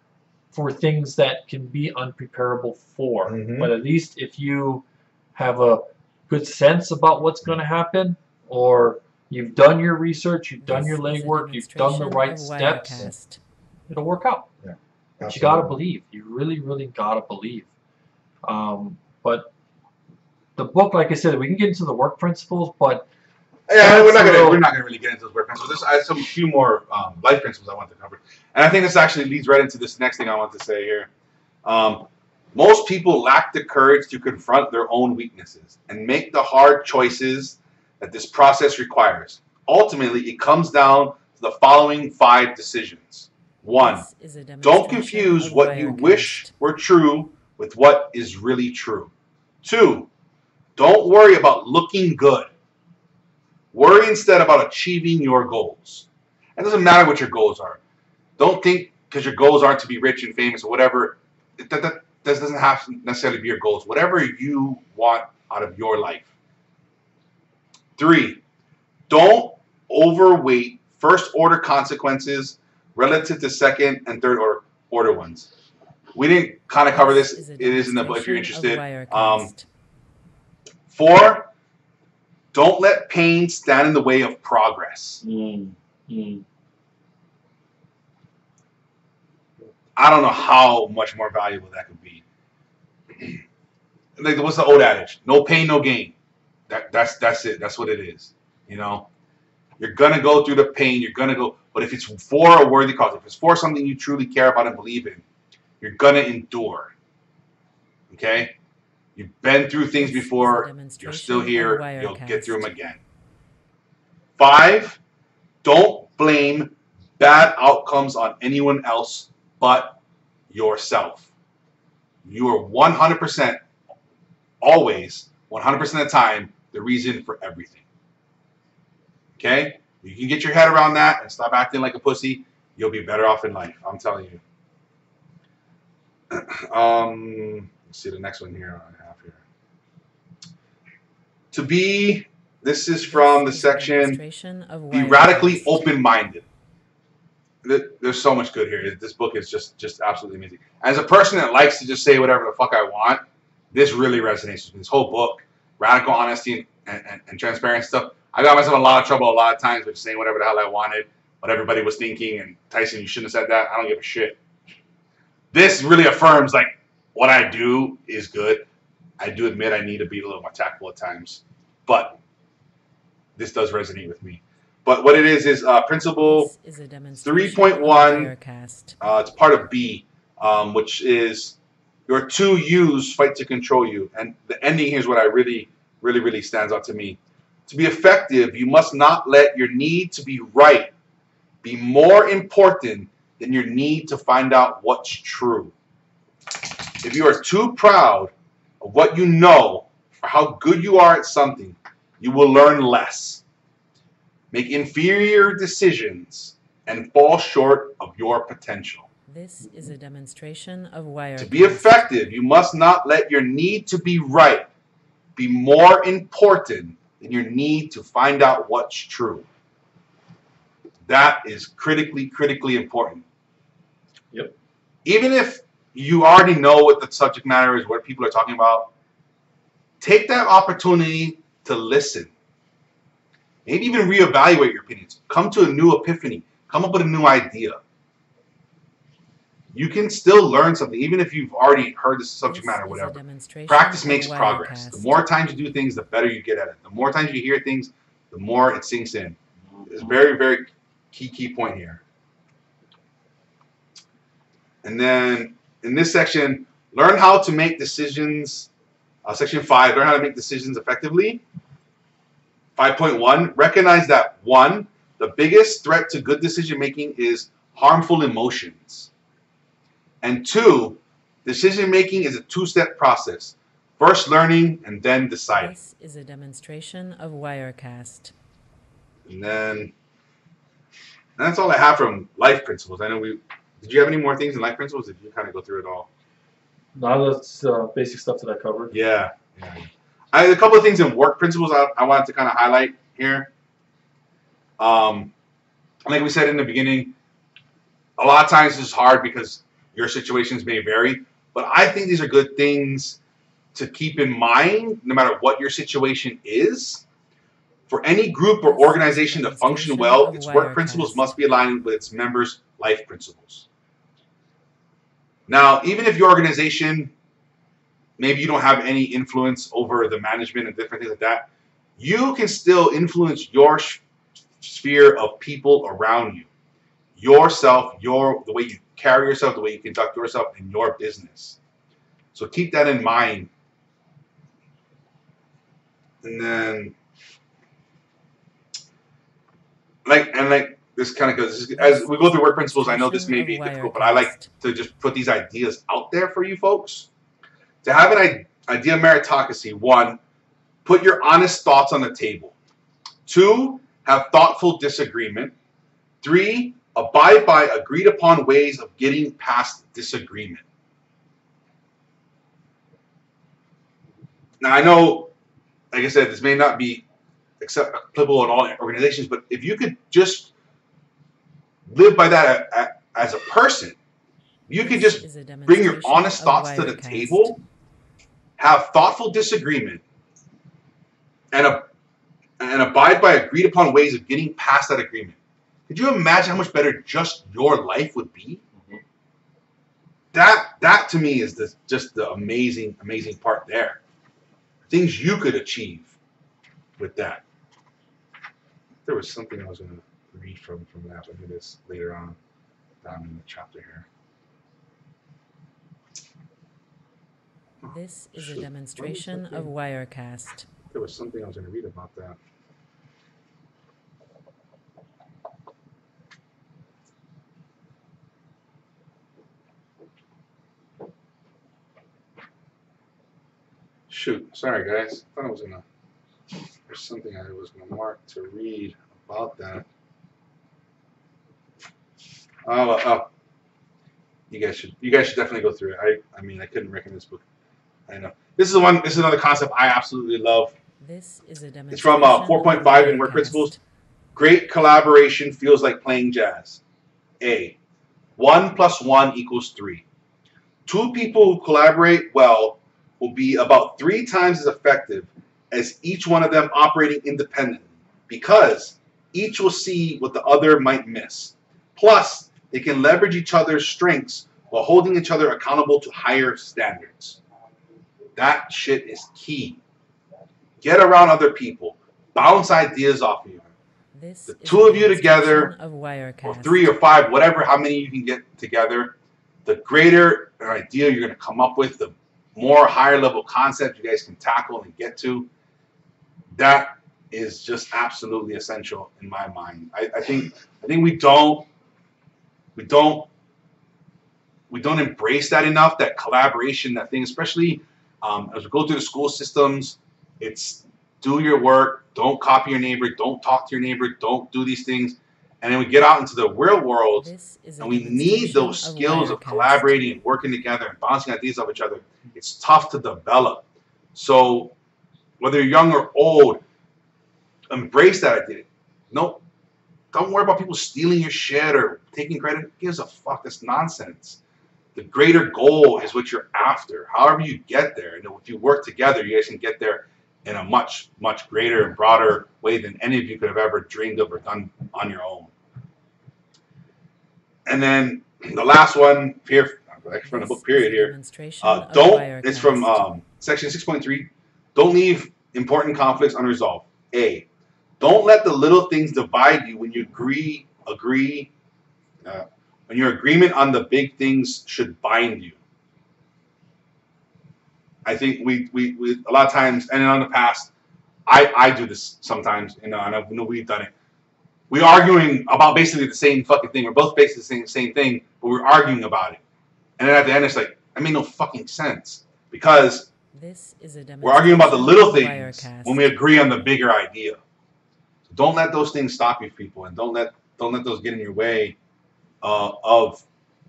for things that can be unpreparable for. But at least if you have a good sense about what's going to happen, or you've done your research, you've done your This is a legwork, you've done the demonstration right of steps, Wirecast. it'll work out. Yeah, But you gotta believe. You really, really gotta believe. But the book, like I said, we can get into the work principles, but yeah, we're not gonna really get into those work principles. I have some few more life principles I want to cover, and I think this actually leads right into this next thing I want to say here. Most people lack the courage to confront their own weaknesses and make the hard choices that this process requires. Ultimately, it comes down to the following 5 decisions. 1. Don't confuse what you wish were true with what is really true. 2. Don't worry about looking good. Worry instead about achieving your goals. It doesn't matter what your goals are. Don't think because your goals aren't to be rich and famous or whatever, that doesn't have to necessarily be your goals. Whatever you want out of your life. 3, don't overweight first order consequences relative to second and third order ones. We didn't kind of cover this. It is in the book if you're interested. 4, don't let pain stand in the way of progress. I don't know how much more valuable that could be. Like, what's the old adage? No pain, no gain. That's it. That's what it is. You know, you're gonna go through the pain. You're gonna go, but if it's for a worthy cause, if it's for something you truly care about and believe in, you're gonna endure. Okay, you've been through things before. You're still here. You'll get through them again. 5, don't blame bad outcomes on anyone else but yourself. You are 100%, always, 100% of the time, the reason for everything. Okay? You can get your head around that and stop acting like a pussy. You'll be better off in life. I'm telling you. Let's see the next one here I have here. This is from the section, be radically open-minded. There's so much good here. This book is just absolutely amazing. As a person that likes to just say whatever the fuck I want, this really resonates with me. This whole book, radical honesty and transparent stuff. I got myself in a lot of trouble a lot of times with saying whatever the hell I wanted, what everybody was thinking, and Tyson, you shouldn't have said that. I don't give a shit. This really affirms, like, what I do is good. I do admit I need to be a little more tactful at times, but this does resonate with me. But what it is principle 3.1. It's part of B, which is your 2 U's fight to control you. And the ending here is what I really stands out to me. To be effective, you must not let your need to be right be more important than your need to find out what's true. If you are too proud of what you know or how good you are at something, you will learn less, make inferior decisions, and fall short of your potential. This is a demonstration of Wirecast. To be effective, you must not let your need to be right be more important than your need to find out what's true. That is critically important. Yep. Even if you already know what the subject matter is, what people are talking about, take that opportunity to listen. Maybe even reevaluate your opinions. Come to a new epiphany. Come up with a new idea. You can still learn something, even if you've already heard the subject matter or whatever. Practice makes progress. The more times you do things, the better you get at it. The more times you hear things, the more it sinks in. It's a very key point here. And then in this section, learn how to make decisions. Section 5, learn how to make decisions effectively. 5.1, recognize that 1, the biggest threat to good decision making is harmful emotions. And 2, decision making is a 2-step process. First learning and then deciding. This is a demonstration of Wirecast. And then that's all I have from life principles. I know did you have any more things in life principles? Did you kind of go through it all? No, that's basic stuff that I covered. Yeah. I had a couple of things in work principles I wanted to kind of highlight here. Like we said in the beginning, a lot of times it's hard because your situations may vary, but I think these are good things to keep in mind no matter what your situation is. For any group or organization to function well, its work principles must be aligned with its members' life principles. Now, even if your organization, maybe you don't have any influence over the management and different things like that, you can still influence your sphere of people around you, yourself, the way you carry yourself, the way you conduct yourself in your business. So keep that in mind. And then, like this kind of goes, as we go through work principles, I know this may be difficult, but I like to just put these ideas out there for you folks. To have an idea meritocracy, 1, put your honest thoughts on the table. 2, have thoughtful disagreement. 3, abide by agreed upon ways of getting past disagreement. Now, I know, like I said, this may not be applicable in all organizations, but if you could just live by that as a person, you could just bring your honest thoughts to the table, have thoughtful disagreement, and abide by agreed upon ways of getting past that agreement. Could you imagine how much better just your life would be? Mm-hmm. That to me is just the amazing part there. Things you could achieve with that. There was something I was going to read from that. I'll do this later on down in the chapter here. This is a demonstration of Wirecast. There was something I was going to read about that. Shoot, sorry guys. I thought I was going to, there's something I was going to mark to read about that. Oh, you guys should definitely go through it. I mean, I couldn't recommend this book. I know. This is another concept I absolutely love. This is a demonstration. It's from 4.5 in Work Principles. Great collaboration feels like playing jazz. A, 1 + 1 = 3. 2 people who collaborate well will be about 3 times as effective as each one of them operating independently, because each will see what the other might miss. Plus, they can leverage each other's strengths while holding each other accountable to higher standards. That shit is key. Get around other people. Bounce ideas off of you. The 2 of you together, or 3 or 5, whatever, how many you can get together, the greater idea you're going to come up with, the more higher level concept you guys can tackle and get to. That is just absolutely essential in my mind. I think we don't embrace that enough, that collaboration, that thing, especially as we go through the school systems. It's do your work, don't copy your neighbor, don't talk to your neighbor, don't do these things. And then we get out into the real world, and we need those skills of collaborating and working together and bouncing ideas off each other. It's tough to develop. So whether you're young or old, embrace that idea. No, don't worry about people stealing your shit or taking credit. Who gives a fuck? That's nonsense. The greater goal is what you're after. However you get there, and if you work together, you guys can get there in a much, much greater and broader way than any of you could have ever dreamed of or done on your own. And then the last one here, from the book period here, it's from section 6.3. Don't leave important conflicts unresolved. A, don't let the little things divide you when you when your agreement on the big things should bind you. I think we a lot of times, and in the past, I do this sometimes, and I know we've done it. We're arguing about basically the same fucking thing. We're both basically saying the same thing, but we're arguing about it. And then at the end, it's like, it made no fucking sense, because we're arguing about the little things when we agree on the bigger idea. So don't let those things stop you, people, and don't let those get in your way of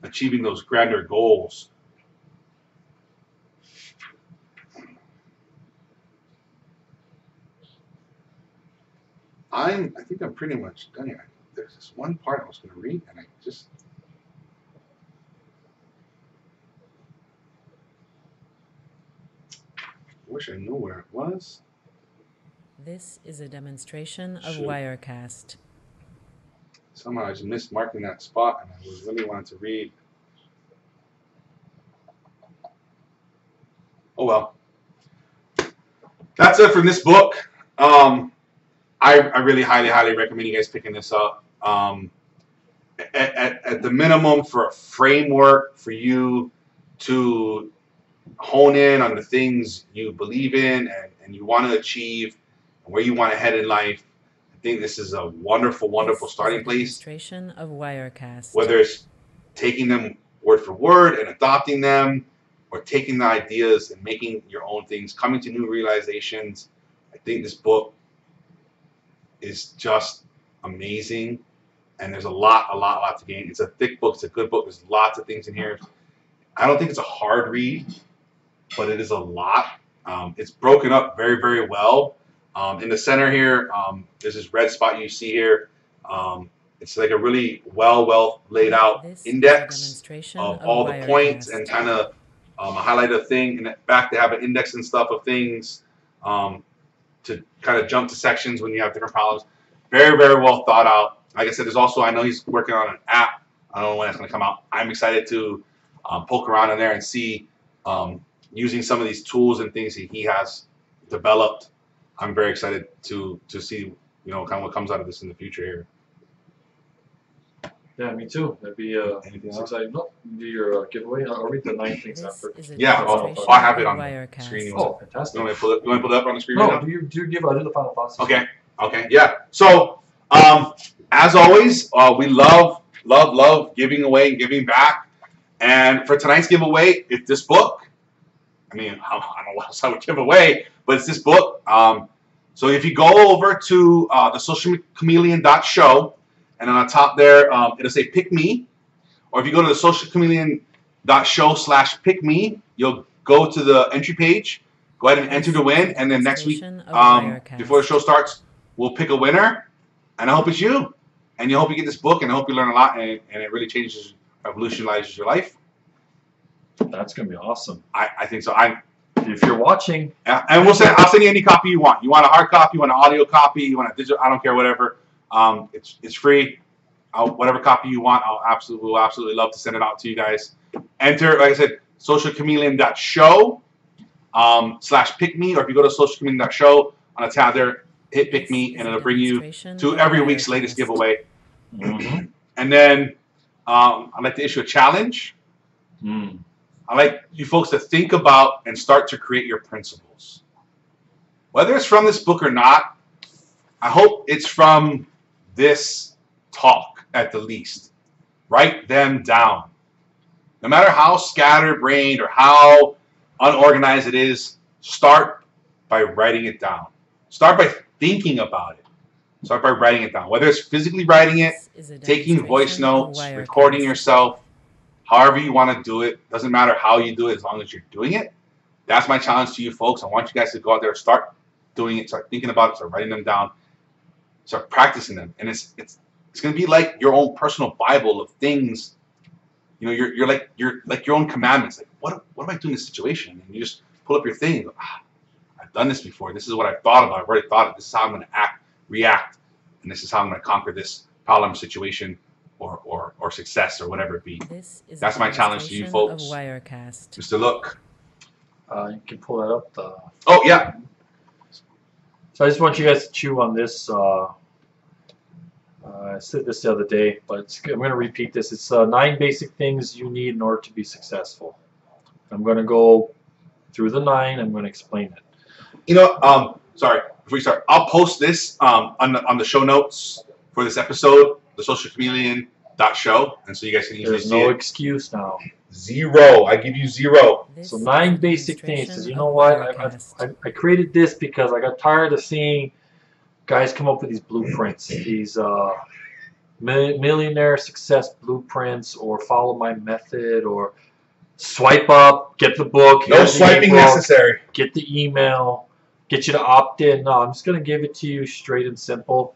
achieving those grander goals. I think I'm pretty much done here. There's this one part I was going to read, and I just... wish I knew where it was. This is a demonstration of Shoot. Wirecast. Somehow I just missed marking that spot, and I was really wanting to read. Oh well. That's it from this book. I really highly recommend you guys picking this up. At the minimum, for a framework for you to hone in on the things you believe in and you want to achieve and where you want to head in life, I think this is a wonderful starting place. Demonstration of Wirecast. Whether it's taking them word for word and adopting them, or taking the ideas and making your own things, coming to new realizations, I think this book is just amazing. And there's a lot to gain. It's a thick book. It's a good book. There's lots of things in here. I don't think it's a hard read, but it is a lot. It's broken up very well. In the center here, there's this red spot you see here. It's like a really well laid out index of all the points and kind of a highlighted thing. In the back, they have an index and stuff of things to kind of jump to sections when you have different problems. Very well thought out. Like I said, there's also, I know he's working on an app. I don't know when it's going to come out. I'm excited to poke around in there and see using some of these tools and things that he has developed. I'm very excited to see, kind of what comes out of this in the future here. Yeah, me too. That'd be exciting. No, do your giveaway. I'll read the 9 things after. Yeah, I have it on the screen. Oh, fantastic. You want me to pull it up on the screen right now? Do you give? I do the final thoughts. Okay, yeah. So, as always, we love giving away and giving back. And for tonight's giveaway, it's this book. I mean, I don't know what else I would give away, but it's this book. So if you go over to the socialchameleon.show, and on the top there, it'll say Pick Me. Or if you go to the socialchameleon.show/pick me, you'll go to the entry page, go ahead and enter to win. And then next week, before the show starts, we'll pick a winner. And I hope it's you. And I hope you get this book, and I hope you learn a lot, and it really changes, revolutionizes your life. That's going to be awesome. I think so. If you're watching. And I'll send you any copy you want. You want a hard copy, you want an audio copy, you want a digital, I don't care, whatever. It's free. Whatever copy you want, will absolutely love to send it out to you guys. Enter, like I said, socialchameleon.show /pick me, or if you go to socialchameleon.show on a tab there, hit Pick Me, and it'll bring you to every week's latest giveaway. Mm-hmm. And then I'd like to issue a challenge. I'd like you folks to think about and start to create your principles. Whether it's from this book or not, I hope it's from this talk at the least. Write them down. No matter how scatterbrained or how unorganized it is, start by writing it down. Start by thinking about it. Start by writing it down. Whether it's physically writing it, taking voice notes, recording yourself, however you want to do it. Doesn't matter how you do it as long as you're doing it. That's my challenge to you folks. I want you guys to go out there, start doing it, start thinking about it, start writing them down, start practicing them. And it's going to be like your own personal Bible of things. You're like your own commandments. Like, what am I doing in this situation? And you just pull up your thing and go, I've done this before. This is what I've thought about. I've already thought of. This is how I'm going to react, and this is how I'm going to conquer this problem, situation, or success, or whatever it be. That's my challenge to you folks. Mr. Look. You can pull that up. Oh, yeah. So I just want you guys to chew on this. I said this the other day, but I'm going to repeat this. It's 9 basic things you need in order to be successful. I'm going to go through the 9. I'm going to explain it. Sorry, before we start, I'll post this on the show notes for this episode, the socialchameleon.show, and so you guys can easily see it. There's no excuse now. 0. I give you 0. So 9 basic things. Because you know what? I created this because I got tired of seeing guys come up with these blueprints, these millionaire success blueprints, or follow my method, or swipe up, get the book. No swiping necessary. Get the email, get you to opt in. No, I'm just going to give it to you straight and simple.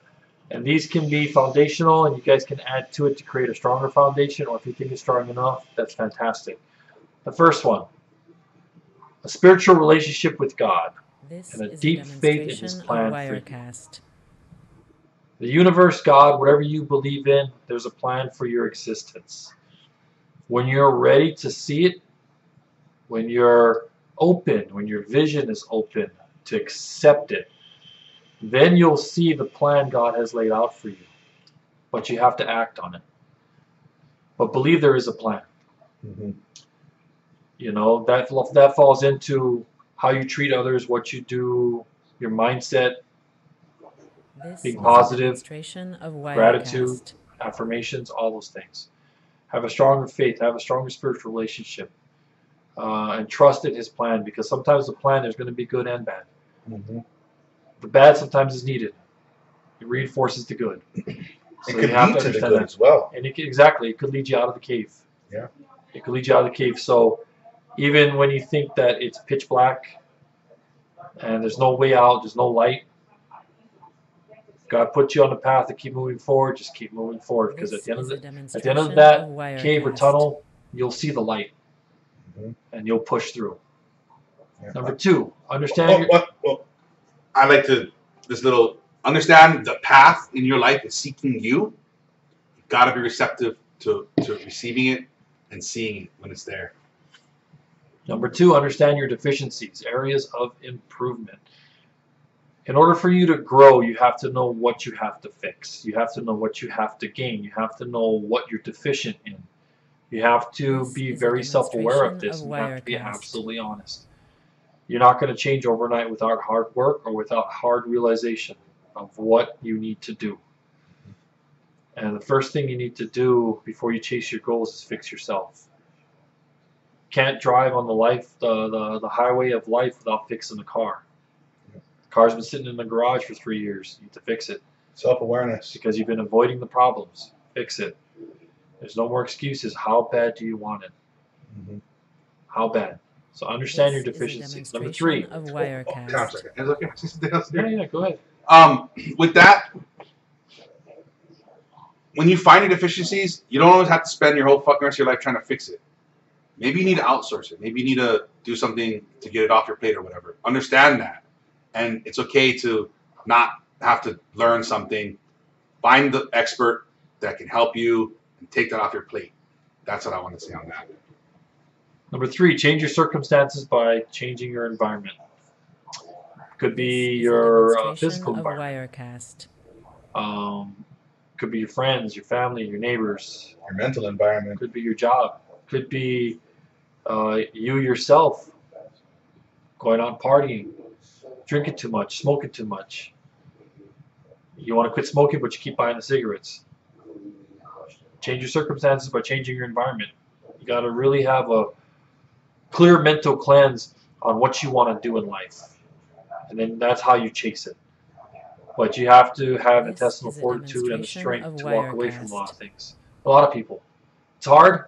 And these can be foundational, and you guys can add to it to create a stronger foundation, or if you think it's strong enough, that's fantastic. The first one, a spiritual relationship with God. and a deep faith in his plan for you. Wirecast. The universe, God, whatever you believe in, there's a plan for your existence. When you're ready to see it, when you're open, when your vision is open to accept it, then you'll see the plan God has laid out for you. But you have to act on it. But believe there is a plan. Mm-hmm. You know, that falls into how you treat others, what you do, your mindset, being positive, gratitude, affirmations, all those things. Have a stronger faith, have a stronger spiritual relationship, and trust in his plan, because sometimes the plan there's going to be good and bad. Mm-hmm. The bad sometimes is needed. It reinforces the good. So it could lead to the good as well. And exactly, it could lead you out of the cave. Yeah. It could lead you out of the cave. So even when you think that it's pitch black and there's no way out, there's no light, God put you on the path to keep moving forward. Just keep moving forward, because at the end of that cave or tunnel, you'll see the light, and you'll push through. Yeah. Number 2, understand. I like to understand the path in your life is seeking you. You've got to be receptive to receiving it and seeing it when it's there. Number 2, understand your deficiencies, areas of improvement. In order for you to grow, you have to know what you have to fix. You have to know what you have to gain. You have to know what you're deficient in. You have to be very self-aware of this. And you have to be absolutely honest. You're not going to change overnight without hard work or without hard realization of what you need to do. And the first thing you need to do before you chase your goals is fix yourself. Can't drive on the highway of life without fixing the car. The car's been sitting in the garage for 3 years. You need to fix it. Self-awareness. Because you've been avoiding the problems. Fix it. There's no more excuses. How bad do you want it? Mm-hmm. How bad? So understand your deficiencies. Number 3. Yeah, go ahead. With that, when you find your deficiencies, you don't always have to spend your whole fucking rest of your life trying to fix it. Maybe you need to outsource it. Maybe you need to do something to get it off your plate or whatever. Understand that. And it's okay to not have to learn something. Find the expert that can help you and take that off your plate. That's what I want to say on that. Number 3, change your circumstances by changing your environment. Could be your physical environment. Could be your friends, your family, your neighbors. Your mental environment. Could be your job. Could be you yourself going out partying, drinking too much, smoking too much. You want to quit smoking, but you keep buying the cigarettes. Change your circumstances by changing your environment. You got to really have a clear mental cleanse on what you want to do in life. And then that's how you chase it. But you have to have intestinal fortitude and the strength to walk away from a lot of things. A lot of people. It's hard,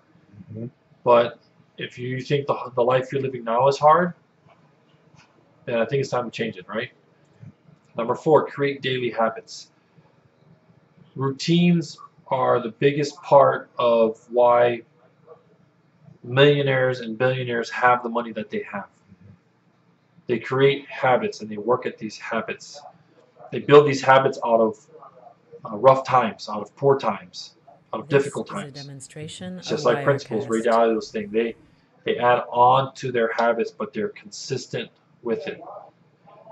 but if you think the life you're living now is hard, then I think it's time to change it, right? Number 4, create daily habits. Routines are the biggest part of why millionaires and billionaires have the money that they have. They create habits and they work at these habits. They build these habits out of rough times, out of poor times, out of difficult times. It's just like principles, Ray Dalio's thing. They add on to their habits, but they're consistent with it.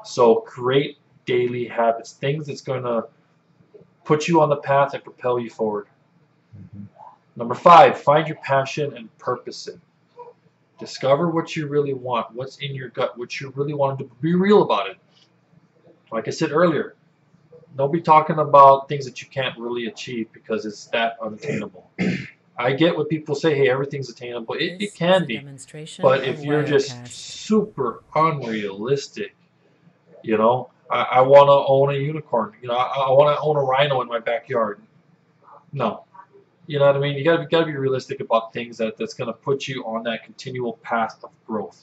So create daily habits, things that's going to put you on the path and propel you forward. Number 5, find your passion and purpose it. Discover what you really want, what's in your gut, what you really want to do. Be real about it. Like I said earlier, don't be talking about things that you can't really achieve because it's that unattainable. I get what people say, hey, everything's attainable. It can be. But if you're just super unrealistic, you know, I want to own a unicorn. You know, I want to own a rhino in my backyard. No. You know what I mean? You gotta be realistic about things that's going to put you on that continual path of growth.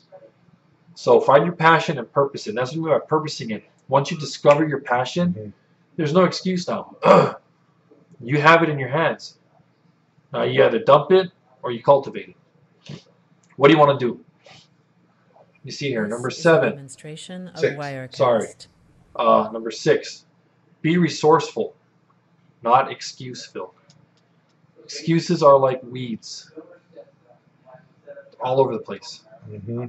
So find your passion and purpose it. That's what we mean by purposing it. Once you discover your passion, there's no excuse now. You have it in your hands. Now you either dump it or you cultivate it. What do you want to do? You see here, This number is a 7. demonstration of 6. Wirecast. Sorry. Number 6. Be resourceful, not excuse-filled. Excuses are like weeds all over the place. Mm-hmm.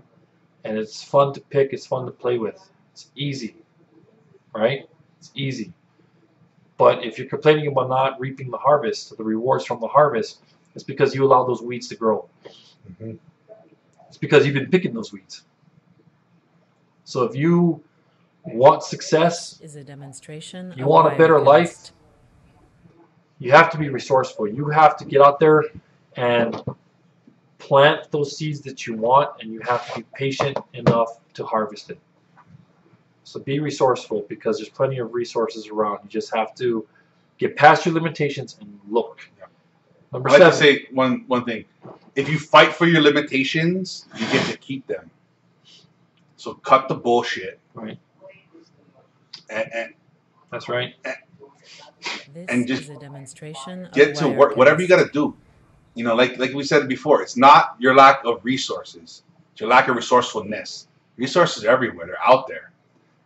And it's fun to pick, it's fun to play with. It's easy, right? It's easy. But if you're complaining about not reaping the harvest, the rewards from the harvest, it's because you allow those weeds to grow. Mm-hmm. It's because you've been picking those weeds. So if you want success, Is a demonstration you of want a better Wirecast. life, you have to be resourceful. You have to get out there and plant those seeds that you want, and you have to be patient enough to harvest it. So be resourceful, because there's plenty of resources around. You just have to get past your limitations and look. Number I'd like to 7. say one thing. If you fight for your limitations, you get to keep them. So cut the bullshit. Right. And That's right. This and just is a demonstration of get to work. Whatever you got to do. You know, like we said before, it's not your lack of resources. It's your lack of resourcefulness. Resources are everywhere. They're out there.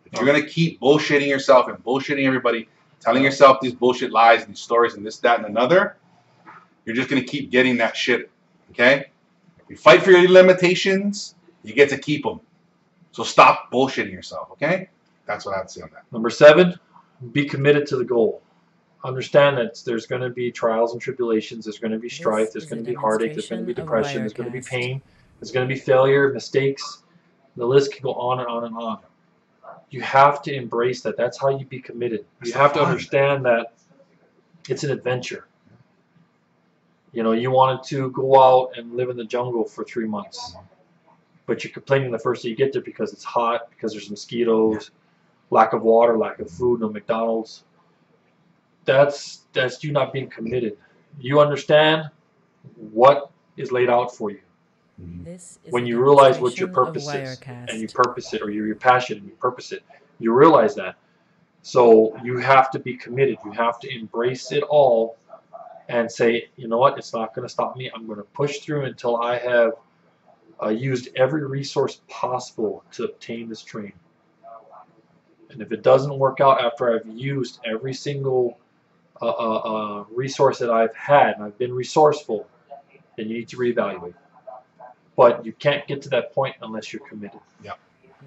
If you're going to keep bullshitting yourself and bullshitting everybody, telling yourself these bullshit lies and these stories and this, that, and another, you're just going to keep getting that shit. Okay? If you fight for your limitations, you get to keep them. So stop bullshitting yourself. Okay? That's what I'd say on that. Number 7, be committed to the goal. Understand that there's going to be trials and tribulations. There's going to be strife. There's going to be heartache. There's going to be depression. There's going to be pain. There's going to be failure, mistakes. The list can go on and on and on. You have to embrace that. That's how you be committed. You have to understand that it's an adventure. You know, you wanted to go out and live in the jungle for 3 months, but you're complaining the first day you get there because it's hot, because there's mosquitoes, lack of water, lack of food, no McDonald's. That's you not being committed. You understand what is laid out for you. This is When a you realize what your demonstration purpose of is, Wirecast. and you purpose it, or you're passionate and you purpose it, you realize that. So you have to be committed. You have to embrace it all and say, you know what, it's not going to stop me. I'm going to push through until I have used every resource possible to obtain this dream. And if it doesn't work out after I've used every single resource that I've had, and I've been resourceful, then you need to reevaluate. But you can't get to that point unless you're committed. Yeah.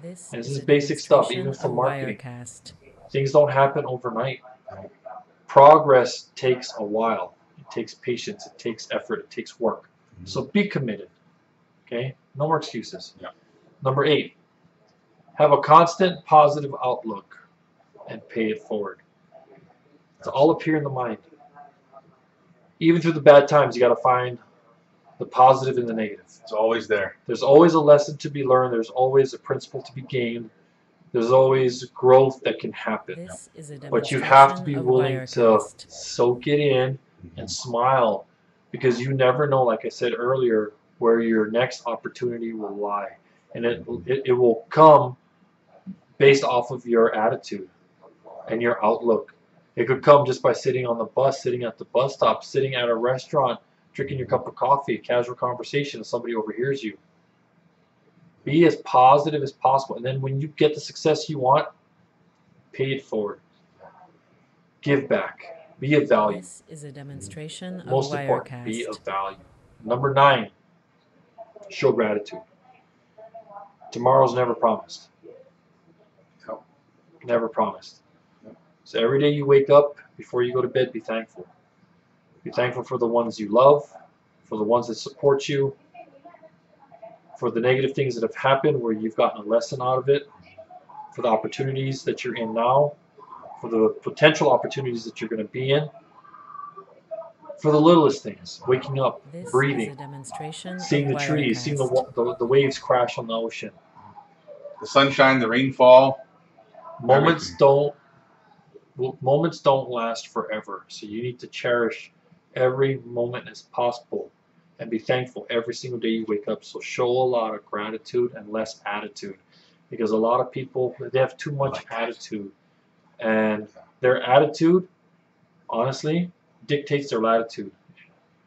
This And this is is a basic stuff, even demonstration for of marketing. Wirecast. Things don't happen overnight. Progress takes a while. It takes patience. It takes effort. It takes work. So be committed. Okay? No more excuses. Yeah. Number 8, have a constant positive outlook and pay it forward. It's all up here in the mind. Even through the bad times, you got to find the positive and the negative. It's always there. There's always a lesson to be learned. There's always a principle to be gained. There's always growth that can happen. This is a But you have to be demonstration of willing to Wirecast. soak it in and smile, because you never know, like I said earlier, where your next opportunity will lie. And it will come based off of your attitude and your outlook. It could come just by sitting on the bus, sitting at the bus stop, sitting at a restaurant, drinking your cup of coffee, a casual conversation, and somebody overhears you. Be as positive as possible. And then when you get the success you want, pay it forward. Give back. Be of value. This is a demonstration of Most important, be Wirecast. of value. Number 9, show gratitude. Tomorrow's never promised. No. Never promised. So every day you wake up, before you go to bed, be thankful. Be thankful for the ones you love, for the ones that support you, for the negative things that have happened where you've gotten a lesson out of it, for the opportunities that you're in now, for the potential opportunities that you're going to be in, for the littlest things, waking up, This is a breathing, demonstration seeing of the trees, seeing the waves crash on the ocean. The sunshine, the rainfall. Moments don't last forever, so you need to cherish every moment as possible and be thankful every single day you wake up. So show a lot of gratitude and less attitude, because a lot of people, they have too much attitude, and their attitude honestly dictates their latitude,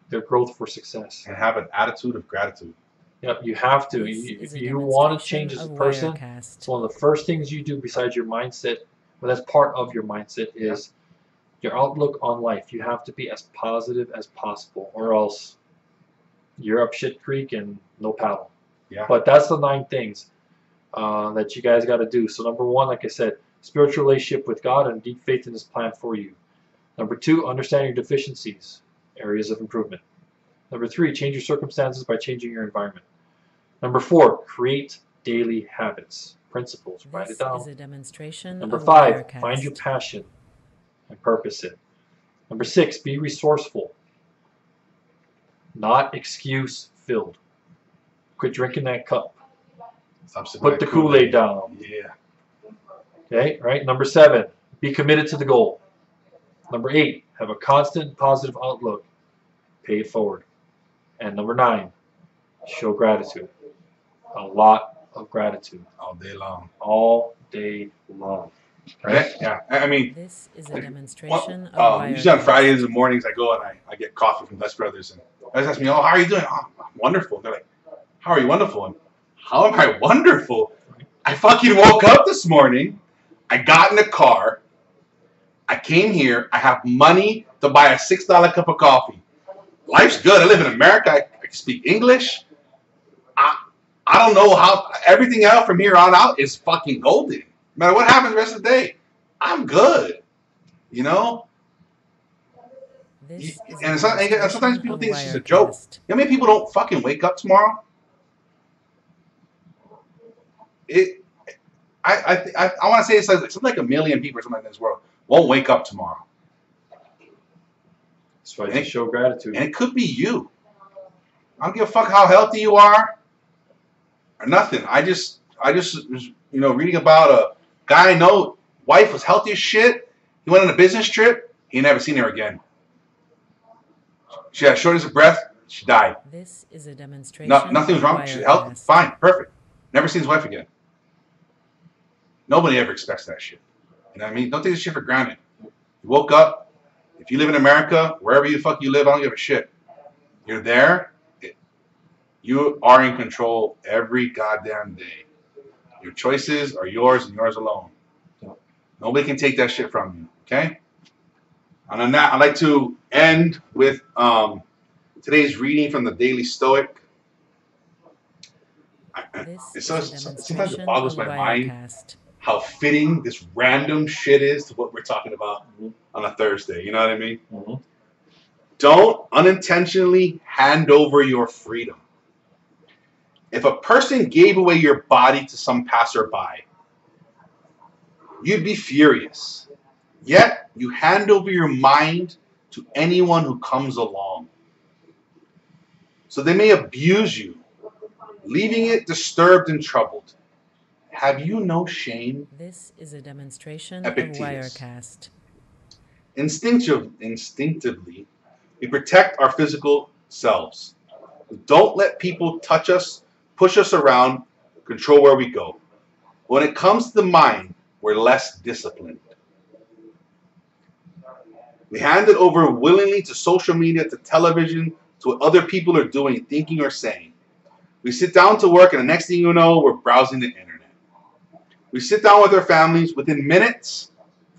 their growth for success. And have an attitude of gratitude. Yep, you have to. If you want to change as a person, it's one of the first things you do besides your mindset. Well, that's part of your mindset is your outlook on life. You have to be as positive as possible, or else you're up shit creek and no paddle. Yeah. But that's the 9 things that you guys got to do. So number 1, like I said, spiritual relationship with God and deep faith in His plan for you. Number 2, understand your deficiencies, areas of improvement. Number 3, change your circumstances by changing your environment. Number 4, create daily habits, principles. Write it down. Number 5, find your passion and purpose it. Number 6, be resourceful, not excuse filled. Quit drinking that cup. Put the Kool-Aid down. Yeah. Okay, right? Number 7, be committed to the goal. Number 8, have a constant positive outlook. Pay it forward. And number 9, show gratitude. A lot of gratitude. All day long. All day long. Right? Yeah. I mean, this is a demonstration of usually on Fridays and mornings I go and I get coffee from Dutch Brothers, and they ask me, "Oh, how are you doing?" "Oh, I'm wonderful." They're like, "How are you wonderful?" And how am I wonderful? I fucking woke up this morning. I got in the car. I came here. I have money to buy a $6 cup of coffee. Life's good. I live in America. I can speak English. I don't know how everything else from here on out is fucking golden. No matter what happens the rest of the day, I'm good. You know? And sometimes people think it's just a joke. You know how many people don't fucking wake up tomorrow? I want to say it's like something like 1 million people or something like in this world won't wake up tomorrow. That's why you show gratitude. And it could be you. I don't give a fuck how healthy you are or nothing. I just was, reading about a guy I know, wife was healthy as shit. He went on a business trip. He never seen her again. She had shortness of breath. She died. This is a demonstration. Nothing was wrong. She's healthy, fine, perfect. Never seen his wife again. Nobody ever expects that shit. You know what I mean? Don't take this shit for granted. You woke up. If you live in America, wherever the fuck you live, I don't give a shit. You're there. You are in control every goddamn day. Your choices are yours and yours alone. Nobody can take that shit from you. Okay? And on that, I'd like to end with today's reading from the Daily Stoic. Sometimes it boggles my mind how fitting this random shit is to what we're talking about on a Thursday. You know what I mean? Mm-hmm. Don't unintentionally hand over your freedom. If a person gave away your body to some passerby, you'd be furious. Yet, you hand over your mind to anyone who comes along. So they may abuse you, leaving it disturbed and troubled. Have you no shame? This is a demonstration Epictetus. of Wirecast. Instinctively, we protect our physical selves. Don't let people touch us, push us around, control where we go. When it comes to the mind, we're less disciplined. We hand it over willingly to social media, to television, to what other people are doing, thinking, or saying. We sit down to work, and the next thing you know, we're browsing the internet. We sit down with our families. Within minutes,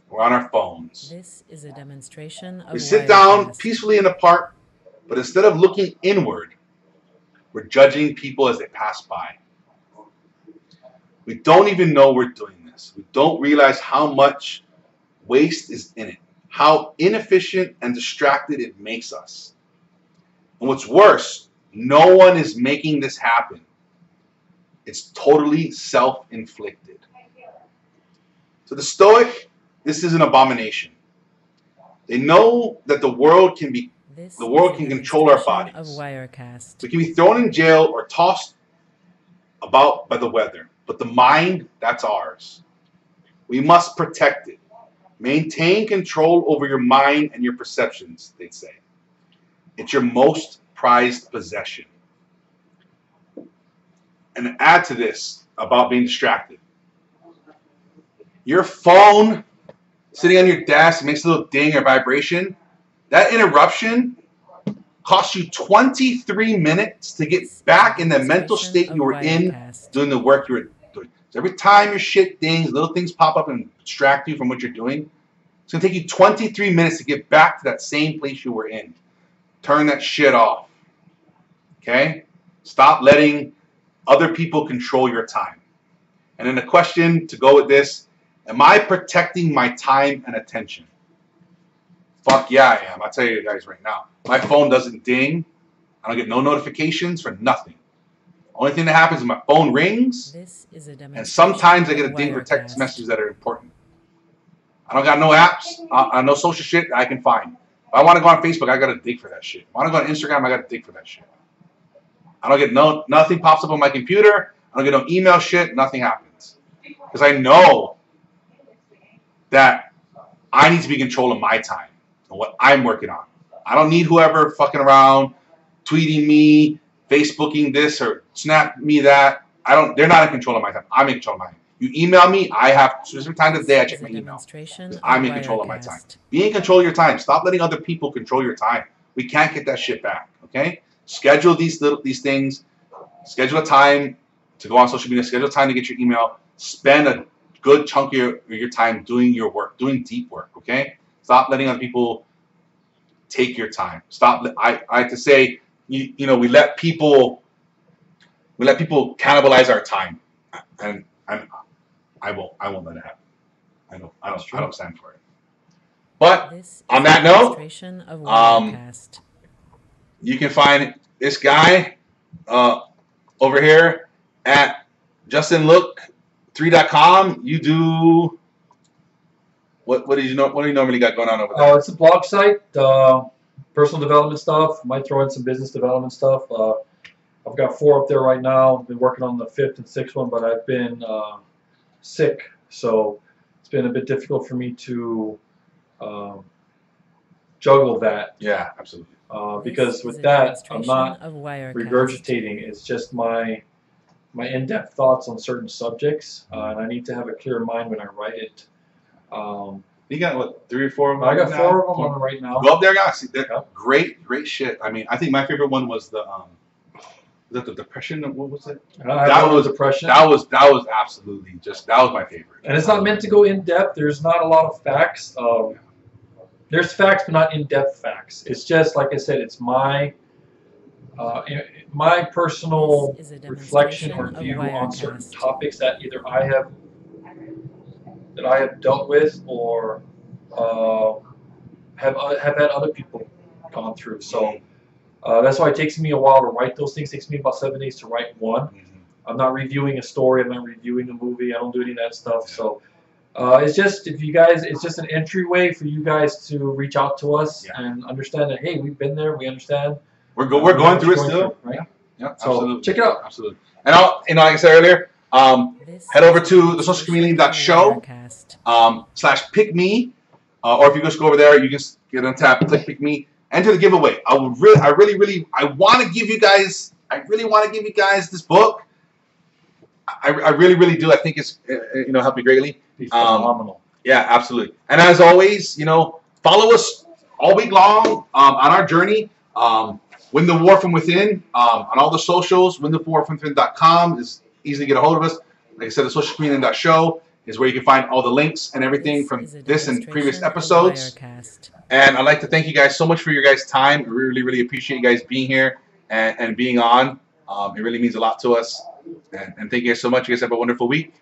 we're on our phones. This is a demonstration of We sit down peacefully in the park, but instead of looking inward, we're judging people as they pass by. We don't even know we're doing this. We don't realize how much waste is in it, how inefficient and distracted it makes us. And what's worse, no one is making this happen. It's totally self-inflicted. To the Stoic, this is an abomination. They know that the world can control our bodies. We can be thrown in jail or tossed about by the weather. But the mind, that's ours. We must protect it. Maintain control over your mind and your perceptions, they say. It's your most prized possession. And add to this about being distracted. Your phone sitting on your desk makes a little ding or vibration. That interruption Costs you 23 minutes to get back in the mental state you were in doing the work you were doing. So every time your shit dings, little things pop up and distract you from what you're doing, it's going to take you 23 minutes to get back to that same place you were in. Turn that shit off. Okay? Stop letting other people control your time. And then the question to go with this, am I protecting my time and attention? Fuck yeah, I am. I'll tell you guys right now. My phone doesn't ding. I don't get no notifications for nothing. Only thing that happens is my phone rings, and sometimes I get a ding for text messages that are important. I don't got no apps, no social shit I can find. If I want to go on Facebook, I got to dig for that shit. If I want to go on Instagram, I got to dig for that shit. I don't get nothing pops up on my computer. I don't get no email shit. Nothing happens. Because I know that I need to be in control of my time and what I'm working on. I don't need whoever fucking around, tweeting me, Facebooking this or snap me that. They're not in control of my time. I'm in control of mine. You email me, I have specific time of the day I check my email. I'm in control of my time. Be in control of your time. Stop letting other people control your time. We can't get that shit back. Okay? Schedule these things. Schedule a time to go on social media. Schedule time to get your email. Spend a good chunk of your time doing your work, doing deep work. Okay? Stop letting other people take your time. Stop. I like to say, we let people cannibalize our time, and I won't let it happen. I don't stand for it. But on that note, you can find this guy over here at justinlook3.com. You do what do you normally got going on over there? It's a blog site, personal development stuff. Might throw in some business development stuff. I've got 4 up there right now. I've been working on the 5th and 6th one, but I've been sick, so it's been a bit difficult for me to juggle that. Yeah, absolutely. Because with that, I'm not regurgitating. It's just my in-depth thoughts on certain subjects, and I need to have a clear mind when I write it. You got what, 3 or 4 of them? I got 4 of them on right now. Go up there, guys. Great shit. I mean, I think my favorite one was the the depression. What was it? That was depression. That was absolutely that was my favorite. And it's not meant to go in depth. There's not a lot of facts. There's facts, but not in-depth facts. It's just like I said. It's my personal reflection or view on certain topics that either I have dealt with or have had other people gone through. So that's why it takes me a while to write those things. It takes me about 7 days to write one. I'm not reviewing a story. I'm not reviewing a movie. I don't do any of that stuff. So it's just it's just an entryway for you guys to reach out to us and understand that, hey, we've been there. We understand. We're going through it still, right? Yeah, so absolutely. Check it out. Absolutely. And like I said earlier, head over to the socialchameleon.show /pick me, or if you just go over there, you just get on tap, click pick me, enter the giveaway. I want to give you guys this book. I really do. I think it's help you greatly. Phenomenal. Yeah, absolutely. And as always, follow us all week long on our journey. Win the War from Within on all the socials. WinTheWarFromWithin.com is easy to get a hold of us. Like I said, the socialchameleon.show is where you can find all the links and everything from this and previous episodes. And I'd like to thank you guys so much for your guys' time. We really appreciate you guys being here and being on. It really means a lot to us. And thank you guys so much. You guys have a wonderful week.